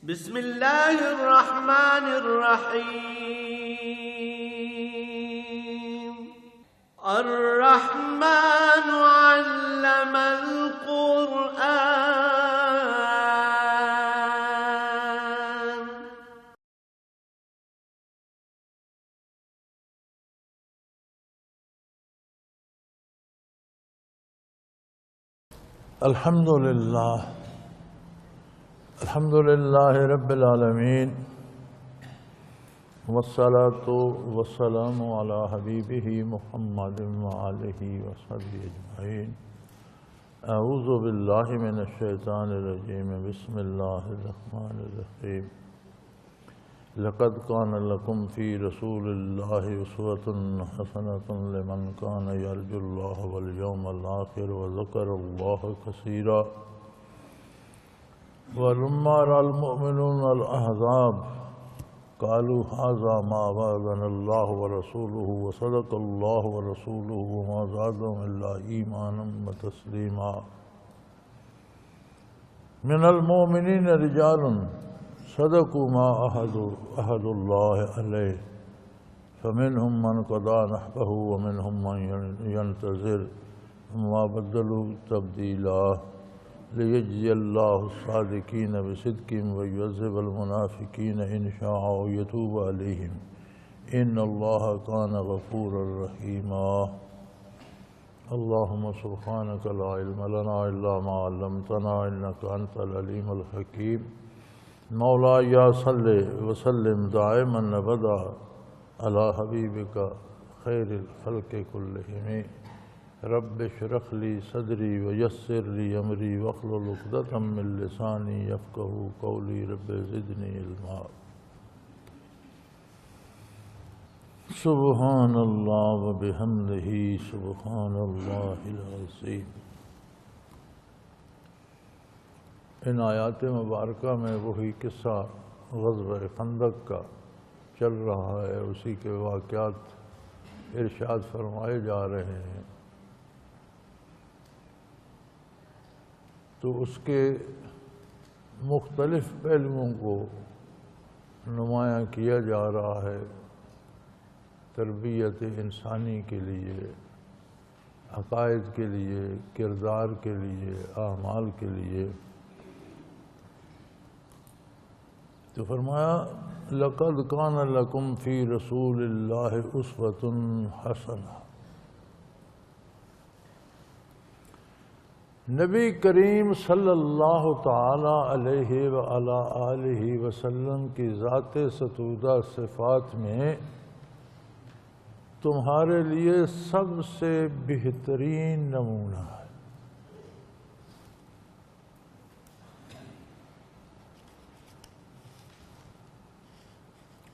بسم اللہ الرحمن الرحیم الرحمن علم القرآن الحمد للہ رب العالمین والصلاة والسلام علی حبیبہ محمد وآلہ وصحبہ اجمعین۔ اعوذ باللہ من الشیطان الرجیم، بسم اللہ الرحمن الرحیم۔ لقد کان لکم فی رسول اللہ اسوۃ حسنۃ لمن کان یرجو اللہ والیوم الآخر وذکر اللہ کثیرا۔ وَلَمَّا رَأَى الْمُؤْمِنُونَ الْأَحْزَابَ قَالُوا هَذَا مَا وَعَدَنَا اللَّهُ وَرَسُولُهُ وَصَدَقَ اللَّهُ وَرَسُولُهُ وَمَا زَادَهُمْ إِلَّا إِيمَانًا وَتَسْلِيمًا۔ مِنَ الْمُؤْمِنِينَ رِجَالٌ صَدَقُوا مَا عَاهَدُوا اللَّهَ عَلَيْهِ فَمِنْهُمْ مَنْ قَضَىٰ نَحْبَهُ وَمِنْهُمْ مَنْ يَنْتَظِرُ وَمَا بَدَّلُوا تَبْدِيلًا۔ لِيَجْزِيَ اللَّهُ الصَّادِقِينَ بِصِدْقِهِمْ وَيُعَذِّبَ الْمُنَافِقِينَ إِنْ شَاءَ أَوْ يَتُوبَ عَلَيْهِمْ إِنَّ اللَّهَ كَانَ غَفُورًا رَحِيمًا۔ اللهم سبحانك لا علم لنا إلا ما علمتنا إنك أنت العليم الحكيم۔ مولاي صل وسلم دائما أبدا على حبيبك خير الخلق كلهم۔ رب اشرح لي صدري ويسر لي أمري واحلل عقدة من لساني يفقهوا قولي رب زدني علما۔ سبحان اللہ وبحمدہ سبحان اللہ العظیم۔ ان آیات مبارکہ میں وہی قصہ غزوہ خندق کا چل رہا ہے، اسی کے واقعات ارشاد فرمائے جا رہے ہیں، تو اس کے مختلف پہلوؤں کو نمایاں کیا جا رہا ہے تربیت انسانی کے لیے، عقائد کے لیے، کردار کے لیے، اعمال کے لیے۔ تو فرمایا لَقَدْ كَانَ لَكُمْ فِي رَسُولِ اللَّهِ أُسْوَةٌ حَسَنَةٌ۔ نبی کریم صلی اللہ تعالی علیہ وآلہ آلہ وسلم کی ذات ستودہ صفات میں تمہارے لیے سب سے بہترین نمونہ ہے۔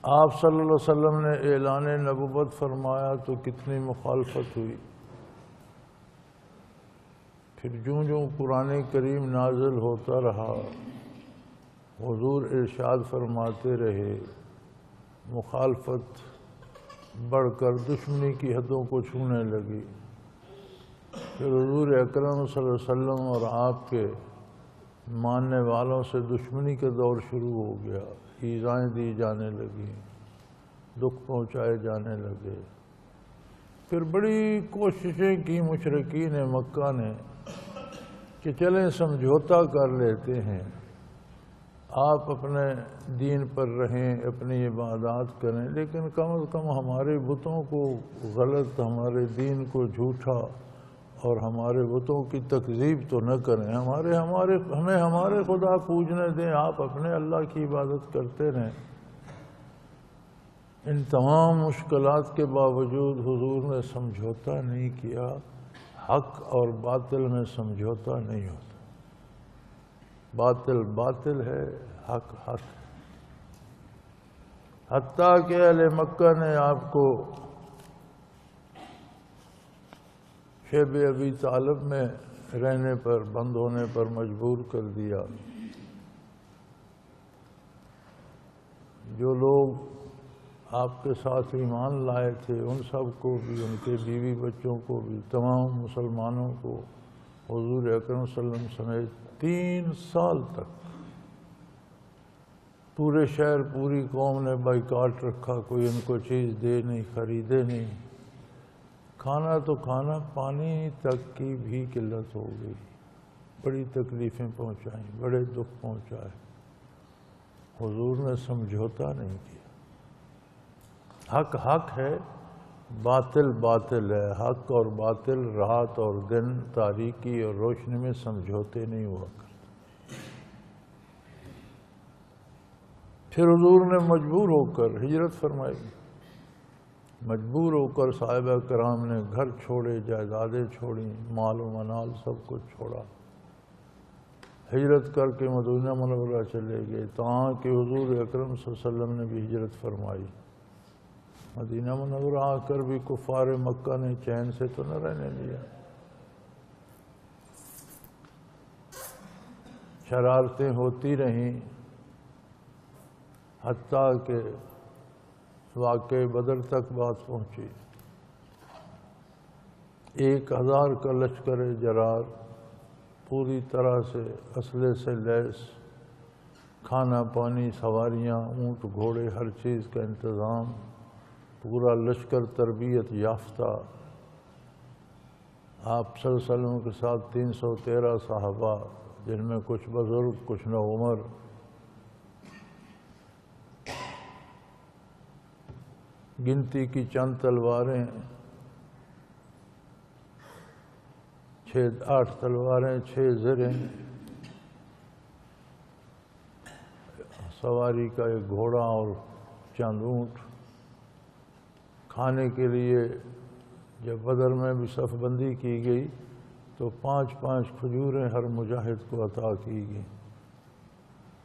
آپ صلی اللہ علیہ وسلم نے اعلان نبوت فرمایا تو کتنی مخالفت ہوئی، پھر جوں جوں قرآن کریم نازل ہوتا رہا، حضور ارشاد فرماتے رہے، مخالفت بڑھ کر دشمنی کی حدوں کو چھونے لگی۔ پھر حضور اکرم صلی اللہ علیہ وسلم اور آپ کے ماننے والوں سے دشمنی کا دور شروع ہو گیا، ایذائیں دی جانے لگیں، دکھ پہنچائے جانے لگے۔ پھر بڑی کوششیں کی مشرکین مکہ نے کہ چلیں سمجھوتا کر لیتے ہیں، آپ اپنے دین پر رہیں، اپنی عبادات کریں، لیکن کم از کم ہمارے بتوں کو غلط، ہمارے دین کو جھوٹا اور ہمارے بتوں کی تکذیب تو نہ کریں، ہمیں ہمارے خدا پوجنے دیں، آپ اپنے اللہ کی عبادت کرتے رہیں۔ ان تمام مشکلات کے باوجود حضور نے سمجھوتا نہیں کیا۔ حق اور باطل میں سمجھوتا نہیں ہوتا، باطل باطل ہے، حق حق ہے۔ حتیٰ کہ اہل مکہ نے آپ کو شیب ابی طالب میں رہنے پر، بند ہونے پر مجبور کر دیا۔ جو لوگ آپ کے ساتھ ایمان لائے تھے ان سب کو بھی، ان کے بیوی بچوں کو بھی، تمام مسلمانوں کو حضور اکرم صلی اللہ علیہ وسلم سمیت 3 سال تک پورے شہر پوری قوم نے بائیکاٹ رکھا، کوئی ان کو چیز دے نہیں، خریدے نہیں، کھانا تو کھانا، پانی تک کی بھی قلت ہو گئی، بڑی تکلیفیں پہنچائیں، بڑے دکھ پہنچائے، حضور نے سمجھوتا نہیں کیا۔ حق حق ہے، باطل باطل ہے، حق اور باطل رات اور دن، تاریکی اور روشنی میں سمجھوتے نہیں ہوا کرتے۔ پھر حضور نے مجبور ہو کر ہجرت فرمائی، مجبور ہو کر صحابہ کرام نے گھر چھوڑے، جائیدادیں چھوڑیں، مال و منال سب کچھ چھوڑا، ہجرت کر کے مدینہ منورہ چلے گئے، تاں کہ حضور اکرم صلی اللہ علیہ وسلم نے بھی ہجرت فرمائی۔ مدینہ منورہ آ کر بھی کفار مکہ نے چین سے تو نہ رہنے دیا، شرارتیں ہوتی رہیں، حتیٰ کہ واقع بدر تک بات پہنچی۔ 1000 کا لشکر جرار پوری طرح سے اسلحے سے لیس، کھانا پانی، سواریاں، اونٹ گھوڑے، ہر چیز کا انتظام، پورا لشکر تربیت یافتہ، آپ صلی اللہ علیہ وسلم کے ساتھ 313 صحابہ، جن میں کچھ بزرگ کچھ نوعمر، گنتی کی چند تلواریں، 8 تلواریں، 6 زریں، سواری کا ایک گھوڑا اور چند اونٹ۔ کھانے کے لیے جب بدر میں بھی صف بندی کی گئی تو 5 کھجوریں ہر مجاہد کو عطا کی گئی،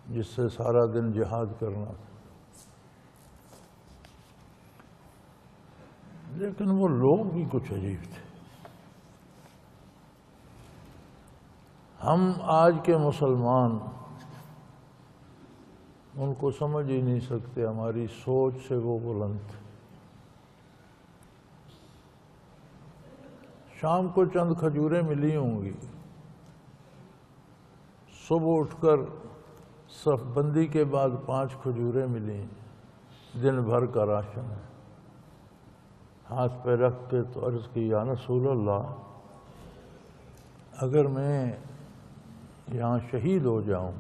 جس سے سارا دن جہاد کرنا تھا۔ لیکن وہ لوگ بھی کچھ عجیب تھے۔ ہم آج کے مسلمان ان کو سمجھ ہی نہیں سکتے، ہماری سوچ سے وہ بلند تھے۔ شام کو چند کھجوریں ملی ہوں گی، صبح اٹھ کر صف بندی کے بعد 5 کھجوریں ملیں، دن بھر کا راشن ہے۔ ہاتھ پہ رکھ کے تو عرض کی، یا رسول اللہ، اگر میں یہاں شہید ہو جاؤں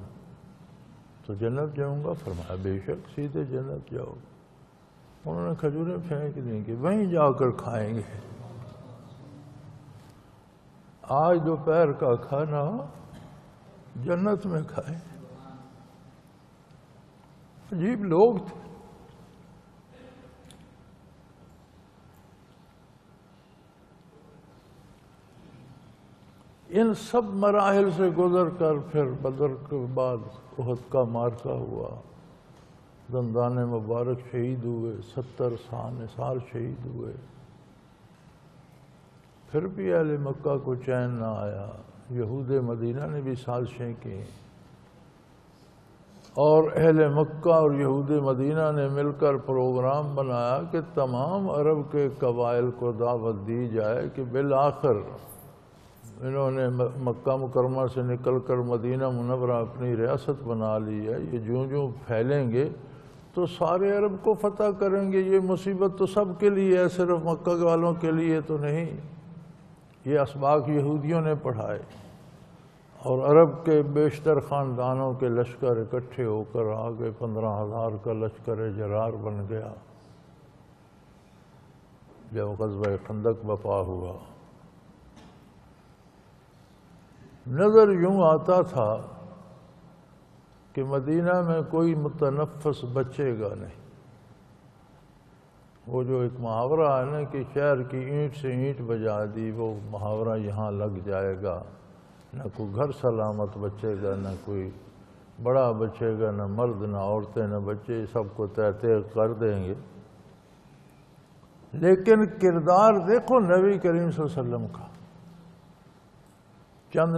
تو جنت جاؤں گا؟ فرمایا بے شک، سیدھے جنت جاؤ۔ انہوں نے کھجوریں پھینک دیں کہ وہیں جا کر کھائیں گے، آج دوپہر کا کھانا جنت میں کھائیں۔ عجیب لوگ تھے۔ ان سب مراحل سے گزر کر پھر بدر کے بعد احد کا معرکہ ہوا، دندان مبارک شہید ہوئے، 70 نثار شہید ہوئے۔ پھر بھی اہل مکہ کو چین نہ آیا، یہود مدینہ نے بھی سازشیں کی، اور اہل مکہ اور یہود مدینہ نے مل کر پروگرام بنایا کہ تمام عرب کے قبائل کو دعوت دی جائے کہ بالآخر انہوں نے مکہ مکرمہ سے نکل کر مدینہ منورہ اپنی ریاست بنا لی ہے، یہ جوں پھیلیں گے تو سارے عرب کو فتح کریں گے۔ یہ مصیبت تو سب کے لیے ہے، صرف مکہ والوں کے لیے تو نہیں۔ یہ اسباق یہودیوں نے پڑھائے، اور عرب کے بیشتر خاندانوں کے لشکر اکٹھے ہو کر آگے 15,000 کا لشکر جرار بن گیا جب غزوہ خندق بپا ہوا۔ نظر یوں آتا تھا کہ مدینہ میں کوئی متنفس بچے گا نہیں۔ وہ جو ایک محاورہ ہے نا کہ شہر کی اینٹ سے اینٹ بجا دی، وہ محاورہ یہاں لگ جائے گا۔ نہ کوئی گھر سلامت بچے گا، نہ کوئی بڑا بچے گا، نہ مرد نہ عورتیں نہ بچے، سب کو تہتے کر دیں گے۔ لیکن کردار دیکھو نبی کریم صلی اللہ علیہ وسلم کا، چند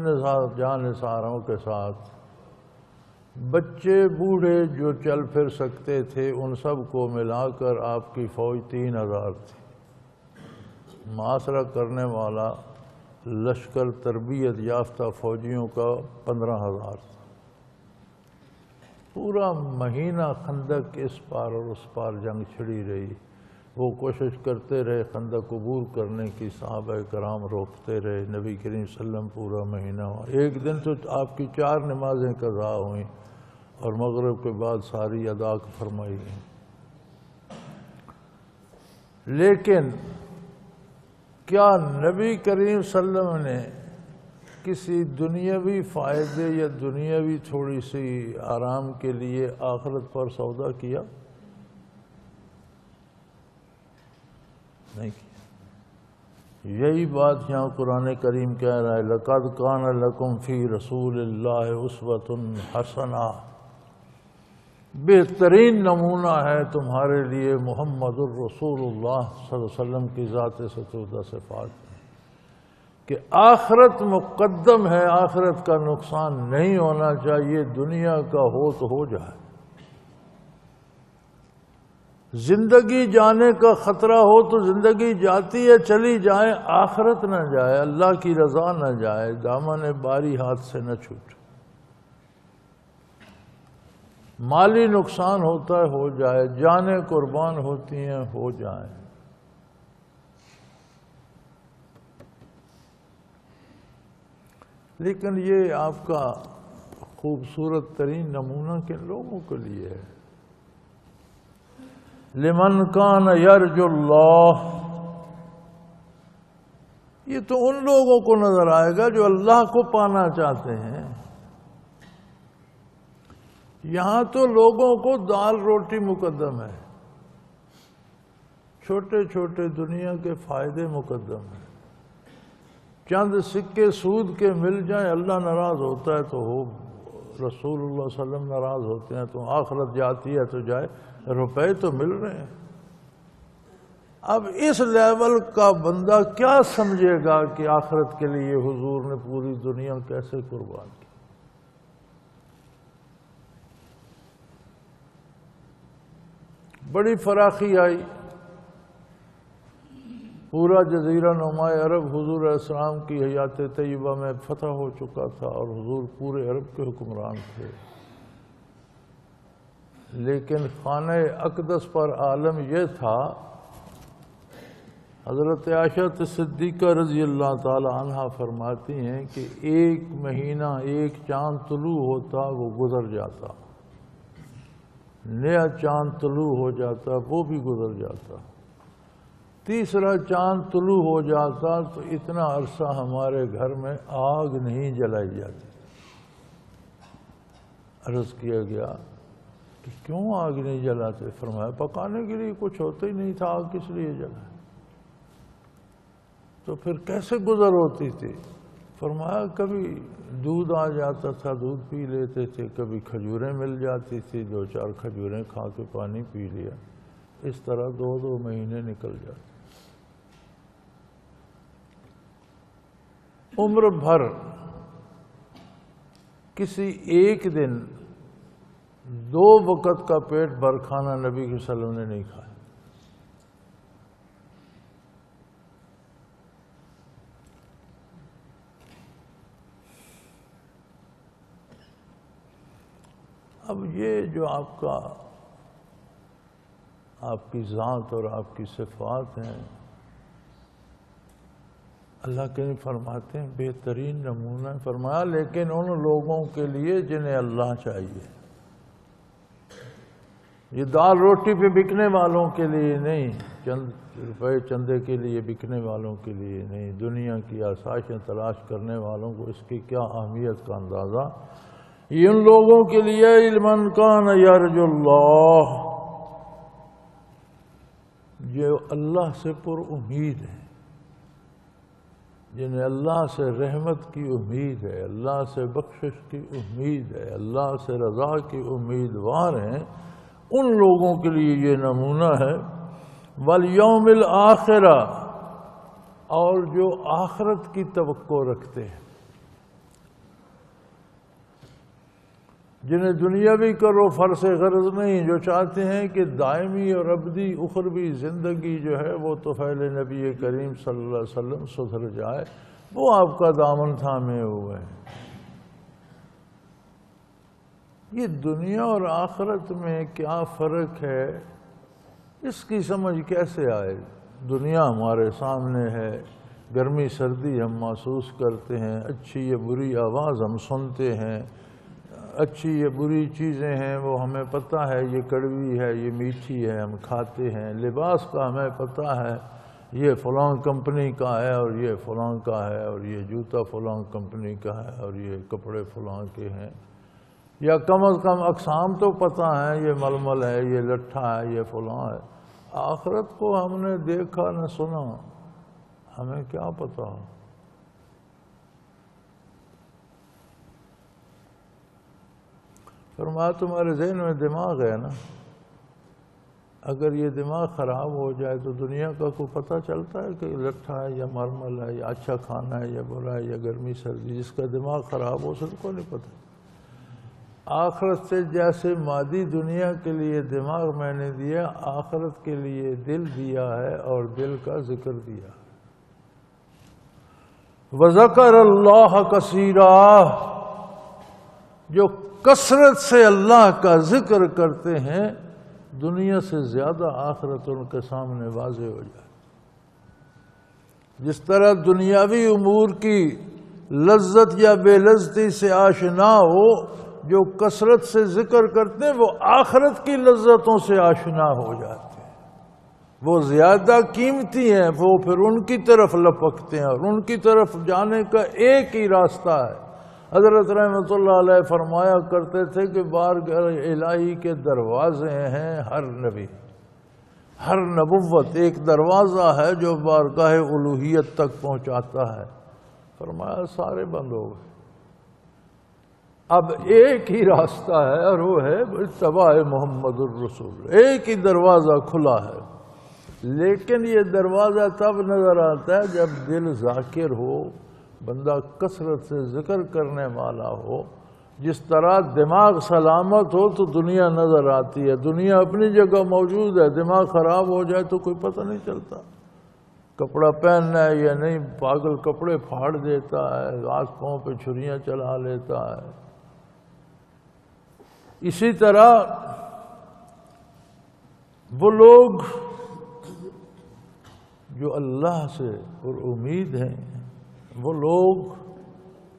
نثاروں کے ساتھ بچے بوڑھے جو چل پھر سکتے تھے ان سب کو ملا کر آپ کی فوج 3000 تھی۔ محاصرہ کرنے والا لشکر تربیت یافتہ فوجیوں کا 15,000 تھا۔ پورا مہینہ خندق اس پار اور اس پار جنگ چھڑی رہی، وہ کوشش کرتے رہے خندق عبور کرنے کی، صحابہ کرام روکتے رہے، نبی کریم صلی اللہ علیہ وسلم پورا مہینہ ہوا۔ ایک دن تو آپ کی 4 نمازیں قضا ہوئیں اور مغرب کے بعد ساری ادا فرمائی گئیں، لیکن کیا نبی کریم صلی اللہ علیہ وسلم نے کسی دنیاوی فائدے یا دنیاوی تھوڑی سی آرام کے لیے آخرت پر سودا کیا؟ نہیں کیا۔ یہی بات یہاں قرآن کریم کہہ رہا ہے، لَقَدْ كَانَ لَكُمْ فِي رَسُولِ اللَّهِ أُسْوَةٌ حَسَنَةٌ، بہترین نمونہ ہے تمہارے لیے محمد الرسول اللہ صلی اللہ علیہ وسلم کی ذات ستودہ صفات میں، کہ آخرت مقدم ہے، آخرت کا نقصان نہیں ہونا چاہیے، دنیا کا ہو تو ہو جائے، زندگی جانے کا خطرہ ہو تو زندگی جاتی ہے چلی جائے، آخرت نہ جائے، اللہ کی رضا نہ جائے، دامن باری ہاتھ سے نہ چھوٹے، مالی نقصان ہوتا ہے ہو جائے، جانیں قربان ہوتی ہیں ہو جائیں۔ لیکن یہ آپ کا خوبصورت ترین نمونہ کن لوگوں کے لیے ہے؟ لمن کان یرجو اللہ، یہ تو ان لوگوں کو نظر آئے گا جو اللہ کو پانا چاہتے ہیں۔ یہاں تو لوگوں کو دال روٹی مقدم ہے، چھوٹے چھوٹے دنیا کے فائدے مقدم ہیں، چند سکے سود کے مل جائیں اللہ ناراض ہوتا ہے تو ہو، رسول اللہ صلی اللہ علیہ وسلم ناراض ہوتے ہیں تو آخرت جاتی ہے تو جائے، روپے تو مل رہے ہیں۔ اب اس لیول کا بندہ کیا سمجھے گا کہ آخرت کے لیے حضور نے پوری دنیا کیسے قربان کی؟ بڑی فراخی آئی، پورا جزیرہ نما عرب حضور علیہ السلام کی حیات طیبہ میں فتح ہو چکا تھا اور حضور پورے عرب کے حکمران تھے، لیکن خانہ اقدس پر عالم یہ تھا، حضرت عائشہ صدیقہ رضی اللہ تعالی عنہ فرماتی ہیں کہ 1 مہینہ 1 چاند طلوع ہوتا وہ گزر جاتا، نیا چاند طلوع ہو جاتا وہ بھی گزر جاتا، تیسرا چاند طلوع ہو جاتا تو اتنا عرصہ ہمارے گھر میں آگ نہیں جلائی جاتی۔ عرض کیا گیا کہ کیوں آگ نہیں جلاتے؟ فرمایا پکانے کے لیے کچھ ہوتا ہی نہیں تھا، آگ کس لیے جلائے؟ تو پھر کیسے گزر ہوتی تھی؟ فرمایا کبھی دودھ آ جاتا تھا، دودھ پی لیتے تھے، کبھی کھجوریں مل جاتی تھی، 2-4 کھجوریں کھا کے پانی پی لیا، اس طرح 2 مہینے نکل جاتے۔ عمر بھر کسی ایک دن 2 وقت کا پیٹ بھر کھانا نبی صلی اللہ علیہ وسلم نے نہیں کھایا۔ اب یہ جو آپ کی ذات اور آپ کی صفات ہیں، اللہ کے فرماتے ہیں بہترین نمونہ، فرمایا لیکن ان لوگوں کے لیے جنہیں اللہ چاہیے، یہ دال روٹی پہ بکنے والوں کے لیے نہیں، چند روپے چندے کے لیے بکنے والوں کے لیے نہیں، دنیا کی آسائشیں تلاش کرنے والوں کو اس کی کیا اہمیت کا اندازہ، یہ ان لوگوں کے لیے لمن کان یرجو اللہ، جو اللہ سے پر امید ہے، جنہیں اللہ سے رحمت کی امید ہے، اللہ سے بخشش کی امید ہے، اللہ سے رضا کی امیدوار ہیں، ان لوگوں کے لیے یہ نمونہ ہے۔ والیوم الآخرہ، اور جو آخرت کی توقع رکھتے ہیں، جنہیں دنیاوی کرو فرض غرض نہیں، جو چاہتے ہیں کہ دائمی اور ابدی اخروی زندگی جو ہے وہ طفیل نبی کریم صلی اللہ علیہ وسلم سدھر جائے، وہ آپ کا دامن تھامے ہوئے ہیں۔ یہ دنیا اور آخرت میں کیا فرق ہے، اس کی سمجھ کیسے آئے؟ دنیا ہمارے سامنے ہے، گرمی سردی ہم محسوس کرتے ہیں، اچھی یا بری آواز ہم سنتے ہیں، اچھی یا بری چیزیں ہیں وہ ہمیں پتہ ہے، یہ کڑوی ہے یہ میٹھی ہے، ہم کھاتے ہیں، لباس کا ہمیں پتہ ہے یہ فلاں کمپنی کا ہے اور یہ فلاں کا ہے، اور یہ جوتا فلاں کمپنی کا ہے اور یہ کپڑے فلاں کے ہیں، یا کم از کم اقسام تو پتہ ہے، یہ ململ ہے یہ لٹھا ہے یہ فلاں ہے۔ آخرت کو ہم نے دیکھا نہ سنا، ہمیں کیا پتہ؟ فرمایا تمہارے ذہن میں دماغ ہے نا، اگر یہ دماغ خراب ہو جائے تو دنیا کا کوئی پتہ چلتا ہے کہ لٹھا ہے یا مرمل ہے یا اچھا کھانا ہے یا برا ہے یا گرمی سردی؟ جس کا دماغ خراب ہو سب کو نہیں پتہ۔ آخرت سے جیسے مادی دنیا کے لیے دماغ میں نے دیا، آخرت کے لیے دل دیا ہے اور دل کا ذکر دیا۔ وَذَكَرَ اللَّهَ كَثِيرًا، جو کثرت سے اللہ کا ذکر کرتے ہیں دنیا سے زیادہ آخرت ان کے سامنے واضح ہو جائے۔ جس طرح دنیاوی امور کی لذت یا بے لذتی سے آشنا ہو، جو کثرت سے ذکر کرتے ہیں وہ آخرت کی لذتوں سے آشنا ہو جاتے ہیں، وہ زیادہ قیمتی ہیں، وہ پھر ان کی طرف لپکتے ہیں، اور ان کی طرف جانے کا ایک ہی راستہ ہے۔ حضرت رحمۃ اللہ علیہ فرمایا کرتے تھے کہ بارگاہ الہی کے دروازے ہیں ہر نبی، ہر نبوت ایک دروازہ ہے جو بارگاہ الوہیت تک پہنچاتا ہے۔ فرمایا سارے بند ہو گئے، اب ایک ہی راستہ ہے اور وہ ہے اتباع محمد الرسول، ایک ہی دروازہ کھلا ہے۔ لیکن یہ دروازہ تب نظر آتا ہے جب دل ذاکر ہو، بندہ کثرت سے ذکر کرنے والا ہو۔ جس طرح دماغ سلامت ہو تو دنیا نظر آتی ہے، دنیا اپنی جگہ موجود ہے، دماغ خراب ہو جائے تو کوئی پتہ نہیں چلتا، کپڑا پہننا ہے یا نہیں، پاگل کپڑے پھاڑ دیتا ہے، ہاتھ پاؤں پہ چھریاں چلا لیتا ہے۔ اسی طرح وہ لوگ جو اللہ سے پر امید ہیں، وہ لوگ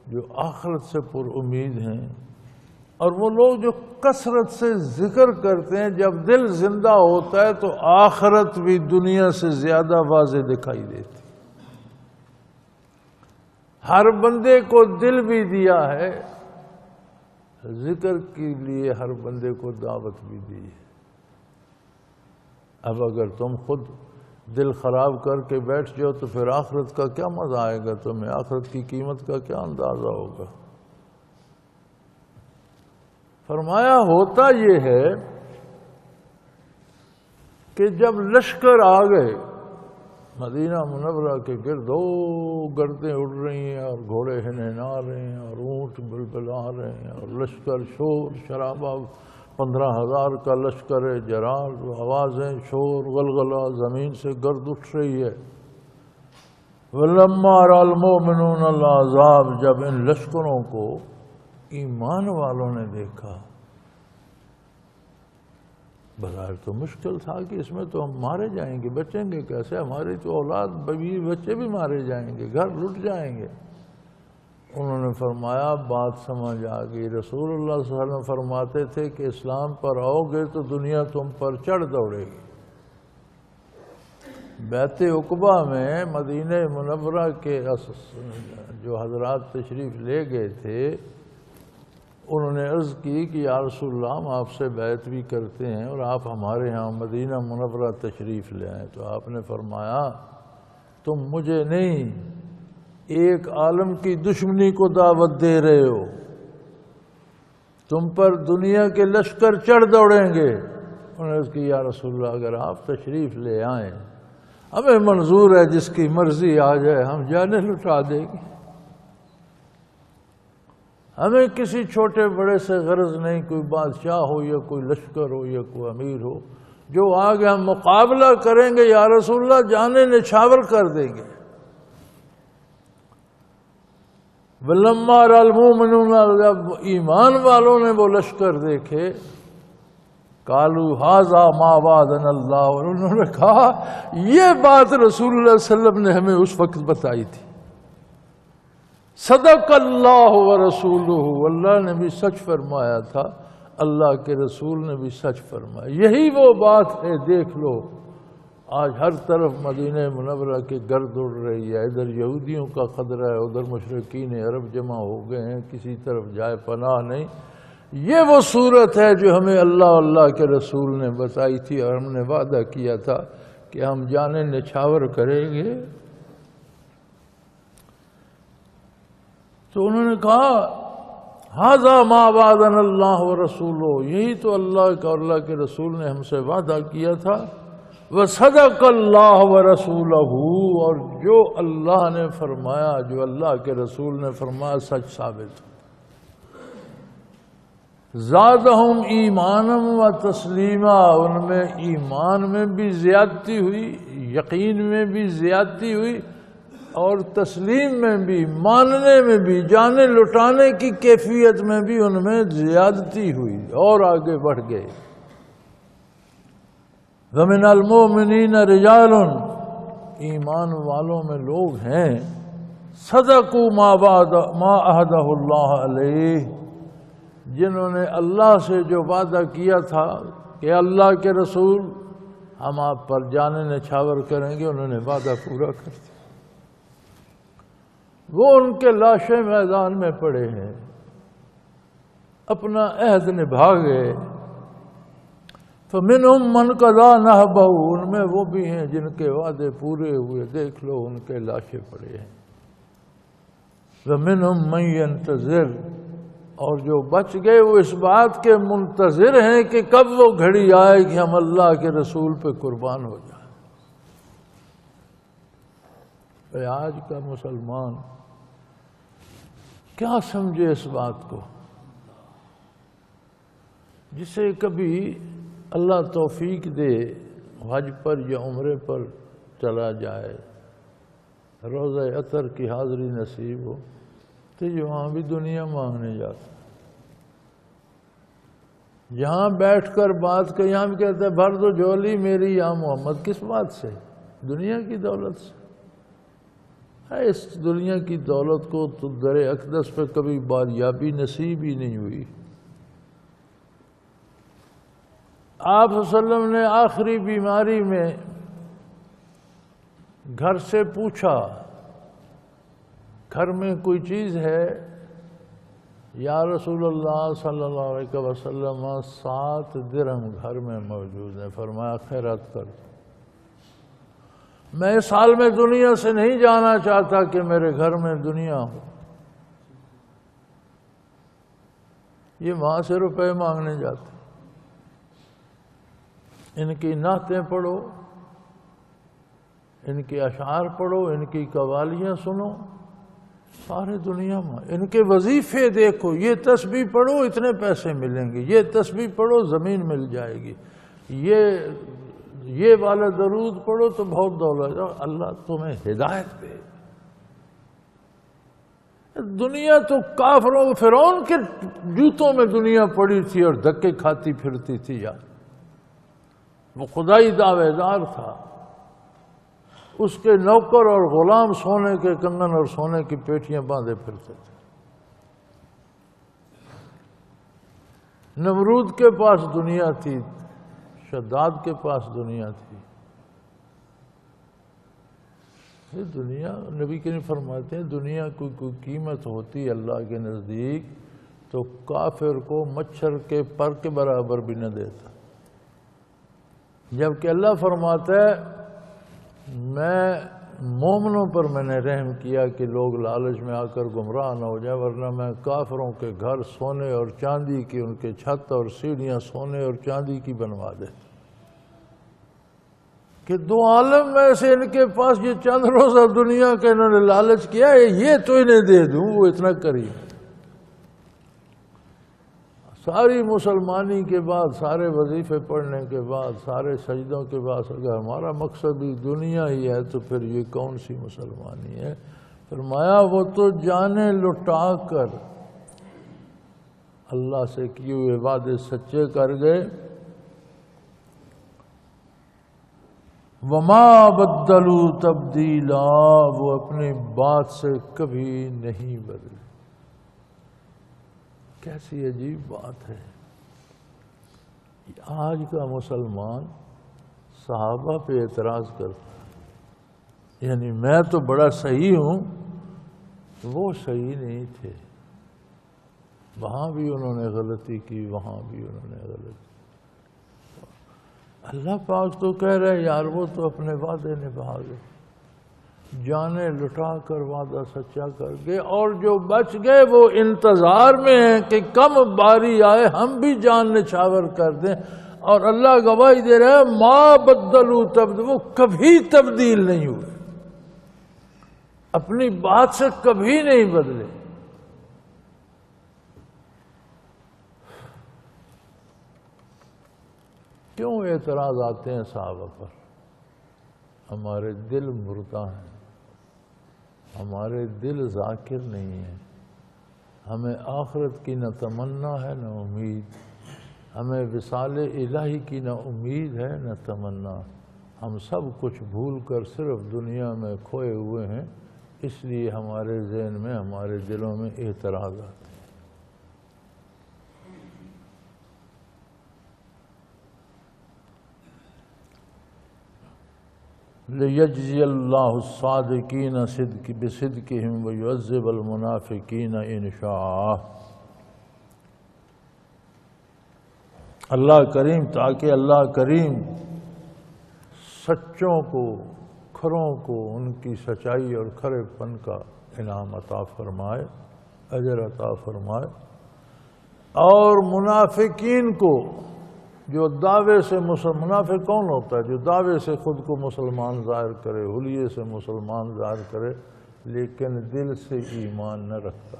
جو آخرت سے پر امید ہیں، اور وہ لوگ جو کثرت سے ذکر کرتے ہیں، جب دل زندہ ہوتا ہے تو آخرت بھی دنیا سے زیادہ واضح دکھائی دیتی۔ ہر بندے کو دل بھی دیا ہے، ذکر کے لیے ہر بندے کو دعوت بھی دی ہے۔ اب اگر تم خود دل خراب کر کے بیٹھ جاؤ تو پھر آخرت کا کیا مزہ آئے گا تمہیں؟ آخرت کی قیمت کا کیا اندازہ ہوگا؟ فرمایا ہوتا یہ ہے کہ جب لشکر آ گئے مدینہ منورہ کے گرد، گردیں اڑ رہی ہیں اور گھوڑے ہنہنا رہے ہیں اور اونٹ بلبلا رہے ہیں اور لشکر شور شرابہ، 15,000 کا لشکر ہے، جرار آوازیں، شور غلغلہ، زمین سے گرد اٹھ رہی ہے۔ وَلَمَّا رَأَى الْمُؤْمِنُونَ الْعَذَابَ، جب ان لشکروں کو ایمان والوں نے دیکھا، بظاہر تو مشکل تھا کہ اس میں تو ہم مارے جائیں گے، بچیں گے کیسے؟ ہماری تو اولاد بیوی بچے بھی مارے جائیں گے، گھر لٹ جائیں گے۔ انہوں نے فرمایا بات سمجھ آ گئی۔ رسول اللہ صلی اللہ علیہ وسلم فرماتے تھے کہ اسلام پر آؤ گے تو دنیا تم پر چڑھ دوڑے گی۔ بیت عقبہ میں مدینہ منورہ کے جو حضرات تشریف لے گئے تھے، انہوں نے عرض کی کہ یا رسول اللہ ہم آپ سے بیعت بھی کرتے ہیں اور آپ ہمارے ہاں مدینہ منورہ تشریف لے آئیں۔ تو آپ نے فرمایا تم مجھے نہیں، ایک عالم کی دشمنی کو دعوت دے رہے ہو، تم پر دنیا کے لشکر چڑھ دوڑیں گے۔ انہوں نے عرض کی یا رسول اللہ اگر آپ تشریف لے آئیں ہمیں منظور ہے، جس کی مرضی آ جائے ہم جانیں لٹا دیں گے، ہمیں کسی چھوٹے بڑے سے غرض نہیں، کوئی بادشاہ ہو یا کوئی لشکر ہو یا کوئی امیر ہو، جو آگے ہم مقابلہ کریں گے یا رسول اللہ جانیں نچھاور کر دیں گے۔ وَلَمَّا رَأَى الْمُؤْمِنُونَ، جب ایمان والوں نے وہ لشکر دیکھے، قَالُوا هَذَا مَا وَعَدَنَا اللَّهُ، انہوں نے کہا یہ بات رسول اللہ صلی اللہ علیہ وسلم نے ہمیں اس وقت بتائی تھی۔ صدق اللہ ورسولہ، اللہ نے بھی سچ فرمایا تھا، اللہ کے رسول نے بھی سچ فرمایا۔ یہی وہ بات ہے، دیکھ لو آج ہر طرف مدینہ منورہ کے گرد اڑ رہی ہے، ادھر یہودیوں کا خطرہ ہے، ادھر مشرکین عرب جمع ہو گئے ہیں، کسی طرف جائے پناہ نہیں۔ یہ وہ صورت ہے جو ہمیں اللہ کے رسول نے بتائی تھی، اور ہم نے وعدہ کیا تھا کہ ہم جانیں نچھاور کریں گے۔ تو انہوں نے کہا ھذا ما وعدنا اللہ ورسولہ، یہی تو اللہ کے رسول نے ہم سے وعدہ کیا تھا۔ وصدق اللہ ورسولہ، اور جو اللہ نے فرمایا، جو اللہ کے رسول نے فرمایا سچ ثابت۔ زادہم ایمانا و تسلیما، ان میں ایمان میں بھی زیادتی ہوئی، یقین میں بھی زیادتی ہوئی، اور تسلیم میں بھی، ماننے میں بھی، جانے لٹانے کی کیفیت میں بھی ان میں زیادتی ہوئی، اور آگے بڑھ گئے۔ وَمِنَ الْمُؤْمِنِينَ رِجَالٌ، ایمان والوں میں لوگ ہیں، صدقوا ما عَهَدَهُ اللَّهُ عَلَيْهِ، جنہوں نے اللہ سے جو وعدہ کیا تھا کہ اللہ کے رسول ہم آپ پر جانے نچھاور کریں گے، انہوں نے وعدہ پورا کر دیا۔ وہ ان کے لاشیں میدان میں پڑے ہیں، اپنا عہد نبھا گئے۔ فَمِنْهُمْ مَنْ قَضَىٰ نَحْبَهُ، ان میں وہ بھی ہیں جن کے وعدے پورے ہوئے، دیکھ لو ان کے لاشیں پڑے ہیں۔ وَمِنْهُمْ مَنْ يَنْتَظِرُ، اور جو بچ گئے وہ اس بات کے منتظر ہیں کہ کب وہ گھڑی آئے کہ ہم اللہ کے رسول پہ قربان ہو جائیں۔ آج کا مسلمان کیا سمجھے اس بات کو؟ جسے کبھی اللہ توفیق دے حج پر یا عمرے پر چلا جائے، روزہ عطر کی حاضری نصیب ہو، تو یہ وہاں بھی دنیا مانگنے جاتا، یہاں بیٹھ کر بات کر، یہاں بھی کہتا ہے بھر دو جھولی میری یا محمد، کس بات سے؟ دنیا کی دولت سے۔ اس دنیا کی دولت کو تو در اقدس پہ کبھی باریابی نصیب ہی نہیں ہوئی۔ آپ صلی اللہ علیہ وسلم نے آخری بیماری میں گھر سے پوچھا، گھر میں کوئی چیز ہے؟ یا رسول اللہ صلی اللہ علیہ وسلم 7 درہم گھر میں موجود ہیں۔ فرمایا خیرات کر، میں اس حال میں دنیا سے نہیں جانا چاہتا کہ میرے گھر میں دنیا ہو۔ یہ وہاں سے روپے مانگنے جاتے، ان کی نعتیں پڑھو، ان کے اشعار پڑھو، ان کی قوالیاں سنو، سارے دنیا میں ان کے وظیفے دیکھو، یہ تسبیح پڑھو اتنے پیسے ملیں گے، یہ تسبیح پڑھو زمین مل جائے گی، یہ والا درود پڑھو تو بہت دولت، اللہ تمہیں ہدایت دے۔ دنیا تو کافروں، فرعون کے جوتوں میں دنیا پڑی تھی اور دھکے کھاتی پھرتی تھی یار، وہ خدائی دعوے دار تھا، اس کے نوکر اور غلام سونے کے کنگن اور سونے کی پیٹیاں باندھے پھرتے تھے۔ نمرود کے پاس دنیا تھی، شداد کے پاس دنیا تھی۔ یہ دنیا، نبی کریم فرماتے ہیں دنیا کو کوئی قیمت ہوتی اللہ کے نزدیک تو کافر کو مچھر کے پر کے برابر بھی نہ دیتا، جبکہ اللہ فرماتا ہے میں مومنوں پر میں نے رحم کیا کہ لوگ لالچ میں آ کر گمراہ نہ ہو جائے، ورنہ میں کافروں کے گھر سونے اور چاندی کی، ان کے چھت اور سیڑھیاں سونے اور چاندی کی بنوا دے، کہ 2 عالم میں سے ان کے پاس یہ چند روزہ دنیا کے انہوں نے لالچ کیا ہے، یہ تو انہیں دے دوں، وہ اتنا قریب۔ ساری مسلمانی کے بعد، سارے وظیفے پڑھنے کے بعد، سارے سجدوں کے بعد اگر ہمارا مقصد بھی دنیا ہی ہے تو پھر یہ کون سی مسلمانی ہے؟ فرمایا وہ تو جانیں لٹا کر اللہ سے کیے ہوئے وعدے سچے کر گئے، وما بدلوا تبدیلا، وہ اپنی بات سے کبھی نہیں بدلے۔ کیسی عجیب بات ہے، آج کا مسلمان صحابہ پہ اعتراض کرتا ہے، یعنی میں تو بڑا صحیح ہوں، وہ صحیح نہیں تھے، وہاں بھی انہوں نے غلطی کی، وہاں بھی انہوں نے غلطی کی۔ اللہ پاک تو کہہ رہے یار وہ تو اپنے وعدے نبھا گئے، جانیں لٹا کر وعدہ سچا کر گئے، اور جو بچ گئے وہ انتظار میں ہیں کہ کم باری آئے ہم بھی جان نچھاور کر دیں، اور اللہ گواہی دے رہا ہے ما بدلوا تبدیل، وہ کبھی تبدیل نہیں ہوئے، اپنی بات سے کبھی نہیں بدلے۔ کیوں اعتراض آتے ہیں صحابہ پر؟ ہمارے دل مردہ ہیں، ہمارے دل ذاکر نہیں ہیں، ہمیں آخرت کی نہ تمنا ہے نہ امید، ہمیں وصال الہی کی نہ امید ہے نہ تمنا، ہم سب کچھ بھول کر صرف دنیا میں کھوئے ہوئے ہیں، اس لیے ہمارے ذہن میں ہمارے دلوں میں اعتراض آتے ہیں۔ لِيَجْزِيَ اللَّهُ الصَّادِقِينَ بِصِدْقِهِمْ وَيُعَذِّبَ الْمُنَافِقِينَ إِنْ شَاءَ۔ اللہ کریم، تاکہ اللہ کریم سچوں کو، کھروں کو ان کی سچائی اور کھرے پن کا انعام عطا فرمائے، اجر عطا فرمائے، اور منافقین کو جو دعوے سے منافق کون ہوتا ہے؟ جو دعوے سے خود کو مسلمان ظاہر کرے، حلیے سے مسلمان ظاہر کرے، لیکن دل سے ایمان نہ رکھتا۔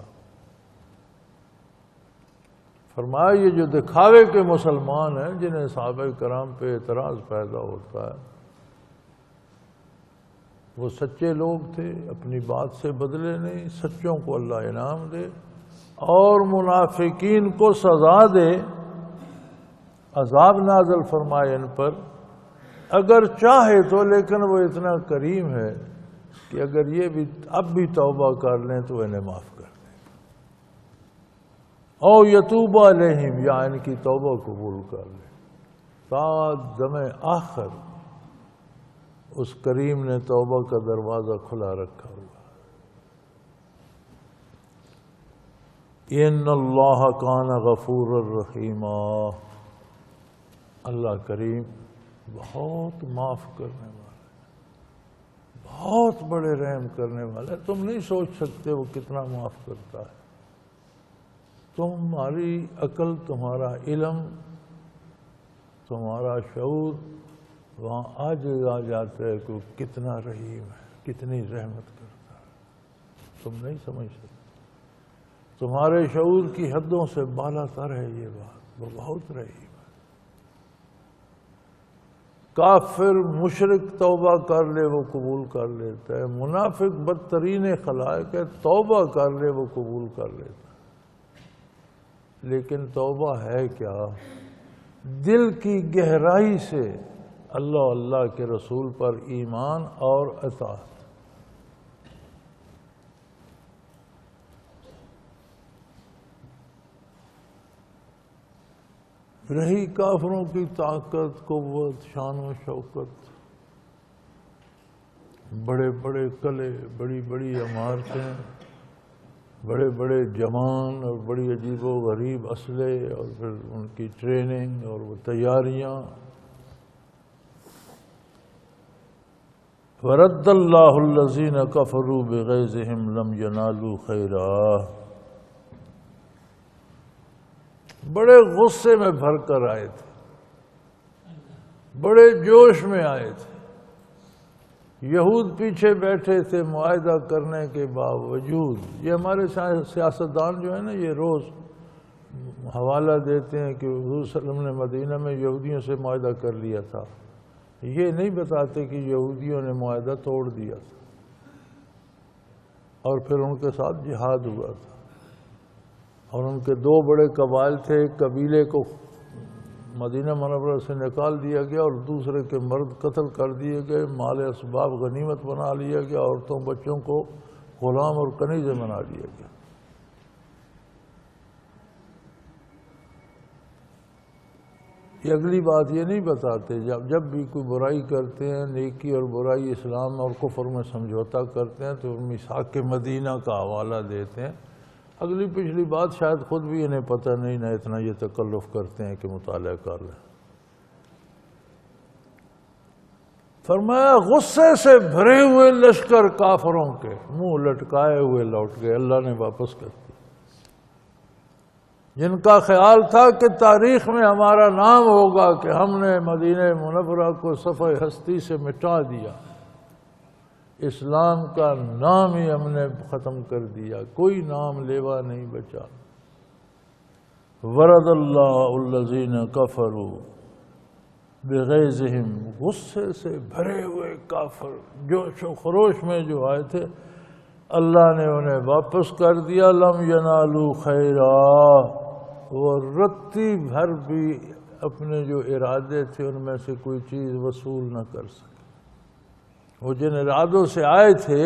فرمایا یہ جو دکھاوے کے مسلمان ہیں جنہیں صحابہ کرام پہ اعتراض پیدا ہوتا ہے، وہ سچے لوگ تھے، اپنی بات سے بدلے نہیں، سچوں کو اللہ انعام دے اور منافقین کو سزا دے، عذاب نازل فرمائے ان پر، اگر چاہے تو، لیکن وہ اتنا کریم ہے کہ اگر یہ بھی اب بھی توبہ کر لیں تو انہیں معاف کر دیں، او یتوب علیہم، یا ان کی توبہ قبول کر لیں۔ تا دم آخر اس کریم نے توبہ کا دروازہ کھلا رکھا ہوا۔ ان اللہ کان غفور الرحیم، اللہ کریم بہت معاف کرنے والا ہے، بہت بڑے رحم کرنے والا ہے، تم نہیں سوچ سکتے وہ کتنا معاف کرتا ہے۔ تمہاری عقل، تمہارا علم، تمہارا شعور وہاں آج آ جاتا ہے کہ وہ کتنا رحیم ہے، کتنی رحمت کرتا ہے، تم نہیں سمجھ سکتے، تمہارے شعور کی حدوں سے بالا تر ہے یہ بات، وہ بہت رحیم ہے۔ کافر مشرک توبہ کر لے وہ قبول کر لیتا ہے، منافق بدترین خلائق ہے، توبہ کر لے وہ قبول کر لیتا ہے، لیکن توبہ ہے کیا؟ دل کی گہرائی سے اللہ کے رسول پر ایمان اور اطاعت۔ رہی کافروں کی طاقت، قوت، شان و شوکت، بڑے بڑے قلعے، بڑی بڑی عمارتیں، بڑے بڑے جوان اور بڑی عجیب و غریب اسلحے، اور پھر ان کی ٹریننگ اور وہ تیاریاں۔ وَرَدَّ اللَّهُ الَّذِينَ كَفَرُوا بِغَيْظِهِمْ لَمْ يَنَالُوا خَيْرًا، بڑے غصے میں بھر کر آئے تھے، بڑے جوش میں آئے تھے، یہود پیچھے بیٹھے تھے معاہدہ کرنے کے باوجود۔ یہ ہمارے سیاستدان جو ہیں نا، یہ روز حوالہ دیتے ہیں کہ حضور صلی اللہ علیہ وسلم نے مدینہ میں یہودیوں سے معاہدہ کر لیا تھا، یہ نہیں بتاتے کہ یہودیوں نے معاہدہ توڑ دیا تھا۔ اور پھر ان کے ساتھ جہاد ہوا تھا، اور ان کے دو بڑے قبائل تھے، ایک قبیلے کو مدینہ منورہ سے نکال دیا گیا اور دوسرے کے مرد قتل کر دیے گئے، مال اسباب غنیمت بنا لیا گیا، عورتوں بچوں کو غلام اور کنیزیں بنا دیا گیا۔ یہ اگلی بات یہ نہیں بتاتے، جب بھی کوئی برائی کرتے ہیں، نیکی اور برائی، اسلام اور کفر میں سمجھوتا کرتے ہیں تو میثاق مدینہ کا حوالہ دیتے ہیں۔ اگلی پچھلی بات شاید خود بھی انہیں پتہ نہیں، نہ اتنا یہ تکلف کرتے ہیں کہ مطالعہ کر لیں۔ فرمایا غصے سے بھرے ہوئے لشکر کافروں کے منہ لٹکائے ہوئے لوٹ گئے، اللہ نے واپس کر دیا۔ جن کا خیال تھا کہ تاریخ میں ہمارا نام ہوگا کہ ہم نے مدینہ منورہ کو صفحہ ہستی سے مٹا دیا، اسلام کا نام ہی ہم نے ختم کر دیا، کوئی نام لیوا نہیں بچا۔ ورد اللہ الذین کفروا بغیظہم، غصے سے بھرے ہوئے کافر جوش و خروش میں جو آئے تھے، اللہ نے انہیں واپس کر دیا۔ لم ینالوا خیرا، وہ رتی بھر بھی اپنے جو ارادے تھے ان میں سے کوئی چیز وصول نہ کر سکے۔ وہ جن ارادوں سے آئے تھے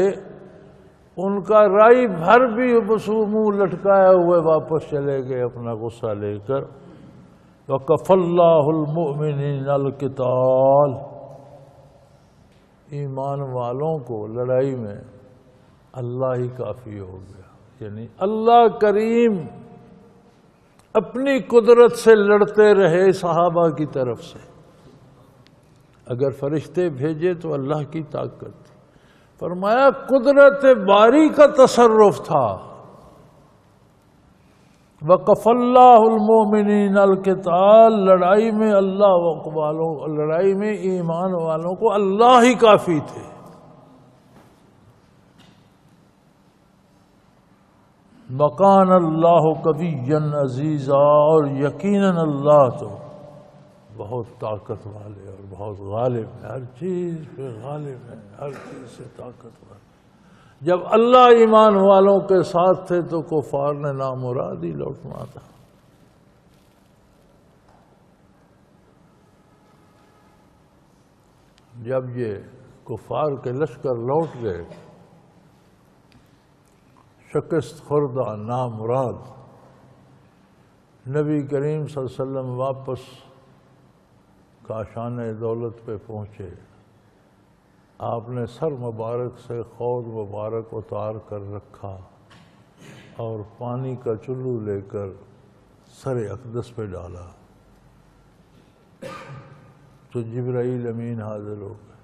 ان کا رائی بھر بھی منہ لٹکائے ہوئے واپس چلے گئے اپنا غصہ لے کر۔ وَكَفَى اللَّهُ الْمُؤْمِنِينَ الْقِتَالَ، ایمان والوں کو لڑائی میں اللہ ہی کافی ہو گیا، یعنی اللہ کریم اپنی قدرت سے لڑتے رہے صحابہ کی طرف سے۔ اگر فرشتے بھیجے تو اللہ کی طاقت تھی، فرمایا قدرت باری کا تصرف تھا۔ وَقَفَ اللَّهُ الْمُؤْمِنِينَ الْقِتَالَ، لڑائی میں لڑائی میں ایمان والوں کو اللہ ہی کافی تھے۔ وَكَانَ اللَّهُ قَوِيًّا عَزِيزًا، اور یقیناً اللہ تو بہت طاقت والے اور بہت غالب ہے، ہر چیز پہ غالب ہے، ہر چیز سے طاقتور۔ جب اللہ ایمان والوں کے ساتھ تھے تو کفار نے نامراد ہی لوٹنا تھا۔ جب یہ کفار کے لشکر لوٹ گئے، شکست خوردہ نامراد، نبی کریم صلی اللہ علیہ وسلم واپس کاشان دولت پہ پہنچے۔ آپ نے سر مبارک سے خود مبارک اتار کر رکھا اور پانی کا چلو لے کر سر اقدس پہ ڈالا تو جبرائیل امین حاضر ہو گئے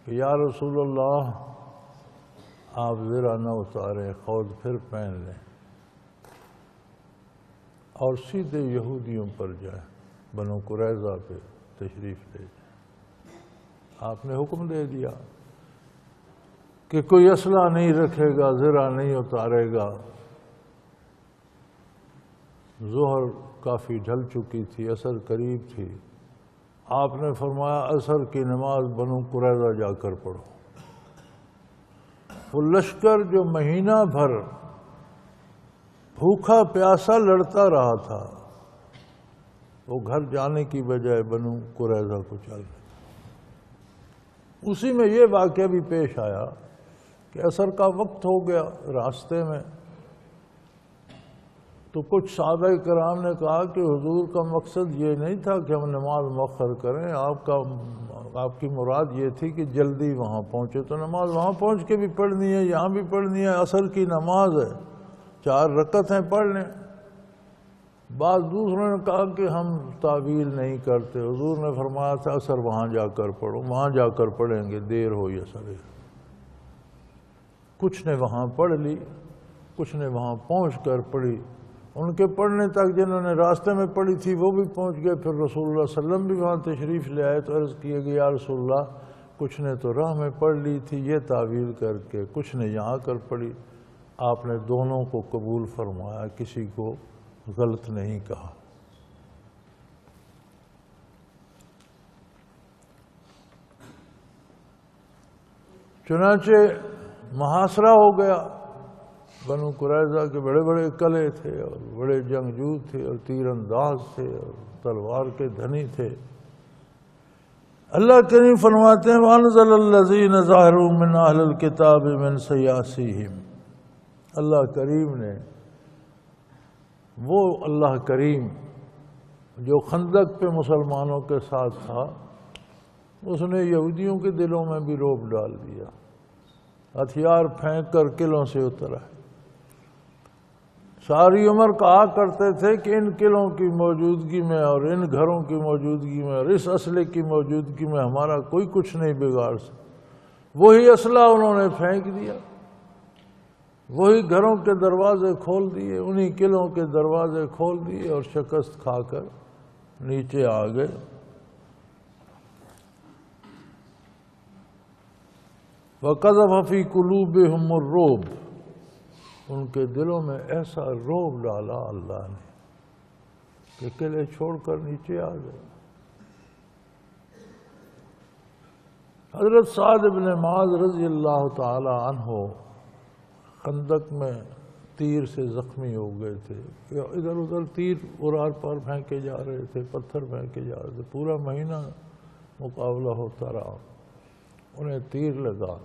کہ یا رسول اللہ آپ ذرا نہ اتاریں، خود پھر پہن لیں اور سیدھے یہودیوں پر جائیں، بنو قریظہ پہ تشریف لے جائیں۔ آپ نے حکم دے دیا کہ کوئی اسلحہ نہیں رکھے گا، زرہ نہیں اتارے گا۔ ظہر کافی ڈھل چکی تھی، عصر قریب تھی۔ آپ نے فرمایا عصر کی نماز بنو قریظہ جا کر پڑھو۔ وہ لشکر جو مہینہ بھر بھوکا پیاسا لڑتا رہا تھا، وہ گھر جانے کی بجائے بنو قریظہ کو چل گیا۔ اسی میں یہ واقعہ بھی پیش آیا کہ عصر کا وقت ہو گیا، راستے میں تو کچھ صحابہ کرام نے کہا کہ حضور کا مقصد یہ نہیں تھا کہ ہم نماز مؤخر کریں، آپ کی مراد یہ تھی کہ جلدی وہاں پہنچے تو نماز وہاں پہنچ کے بھی پڑھنی ہے، یہاں بھی پڑھنی ہے، عصر کی نماز ہے، 4 رکعت ہیں، پڑھ لیں۔ بعض دوسروں نے کہا کہ ہم تعویل نہیں کرتے، حضور نے فرمایا تھا عصر وہاں جا کر پڑھو، وہاں جا کر پڑھیں گے، دیر ہو یا سویر۔ کچھ نے وہاں پڑھ لی، کچھ نے وہاں پہنچ کر پڑھی۔ ان کے پڑھنے تک جنہوں نے راستے میں پڑھی تھی وہ بھی پہنچ گئے، پھر رسول اللہ صلی اللہ علیہ وسلم بھی وہاں تشریف لے آئے تو عرض کیے کہ یا رسول اللہ کچھ نے تو راہ میں پڑھ لی تھی یہ تعویل کر کے، کچھ نے یہاں کر پڑھی۔ آپ نے دونوں کو قبول فرمایا، کسی کو غلط نہیں کہا۔ چنانچہ محاصرہ ہو گیا۔ بنو قریظہ کے بڑے بڑے قلعے تھے اور بڑے جنگجو تھے اور تیر انداز تھے اور تلوار کے دھنی تھے۔ اللہ کریم فرماتے ہیں وَأَنزَلَ الَّذِينَ ظَاهِرُهُم مِّنْ أَهْلِ الْكِتَابِ مِنْ سَيَاسِهِمْ، اللہ کریم نے، وہ اللہ کریم جو خندق پہ مسلمانوں کے ساتھ تھا، اس نے یہودیوں کے دلوں میں بھی رعب ڈال دیا، ہتھیار پھینک کر قلعوں سے اتر آئے۔ ساری عمر کہا کرتے تھے کہ ان قلعوں کی موجودگی میں اور ان گھروں کی موجودگی میں اور اس اسلحے کی موجودگی میں ہمارا کوئی کچھ نہیں بگاڑ سکتا۔ وہی اسلحہ انہوں نے پھینک دیا، وہی گھروں کے دروازے کھول دیے، انہی قلعوں کے دروازے کھول دیے اور شکست کھا کر نیچے آ گئے۔ وَقَذَفَ فِي قُلُوبِهِمُ الرُّعْبَ، ان کے دلوں میں ایسا رعب ڈالا اللہ نے کہ قلعے چھوڑ کر نیچے آ گئے۔ حضرت سعد بن معاذ رضی اللہ تعالی عنہ خندق میں تیر سے زخمی ہو گئے تھے، ادھر ادھر تیر ارار پر پھینکے جا رہے تھے، پتھر پھینکے جا رہے تھے، پورا مہینہ مقابلہ ہوتا رہا، انہیں تیر لگا۔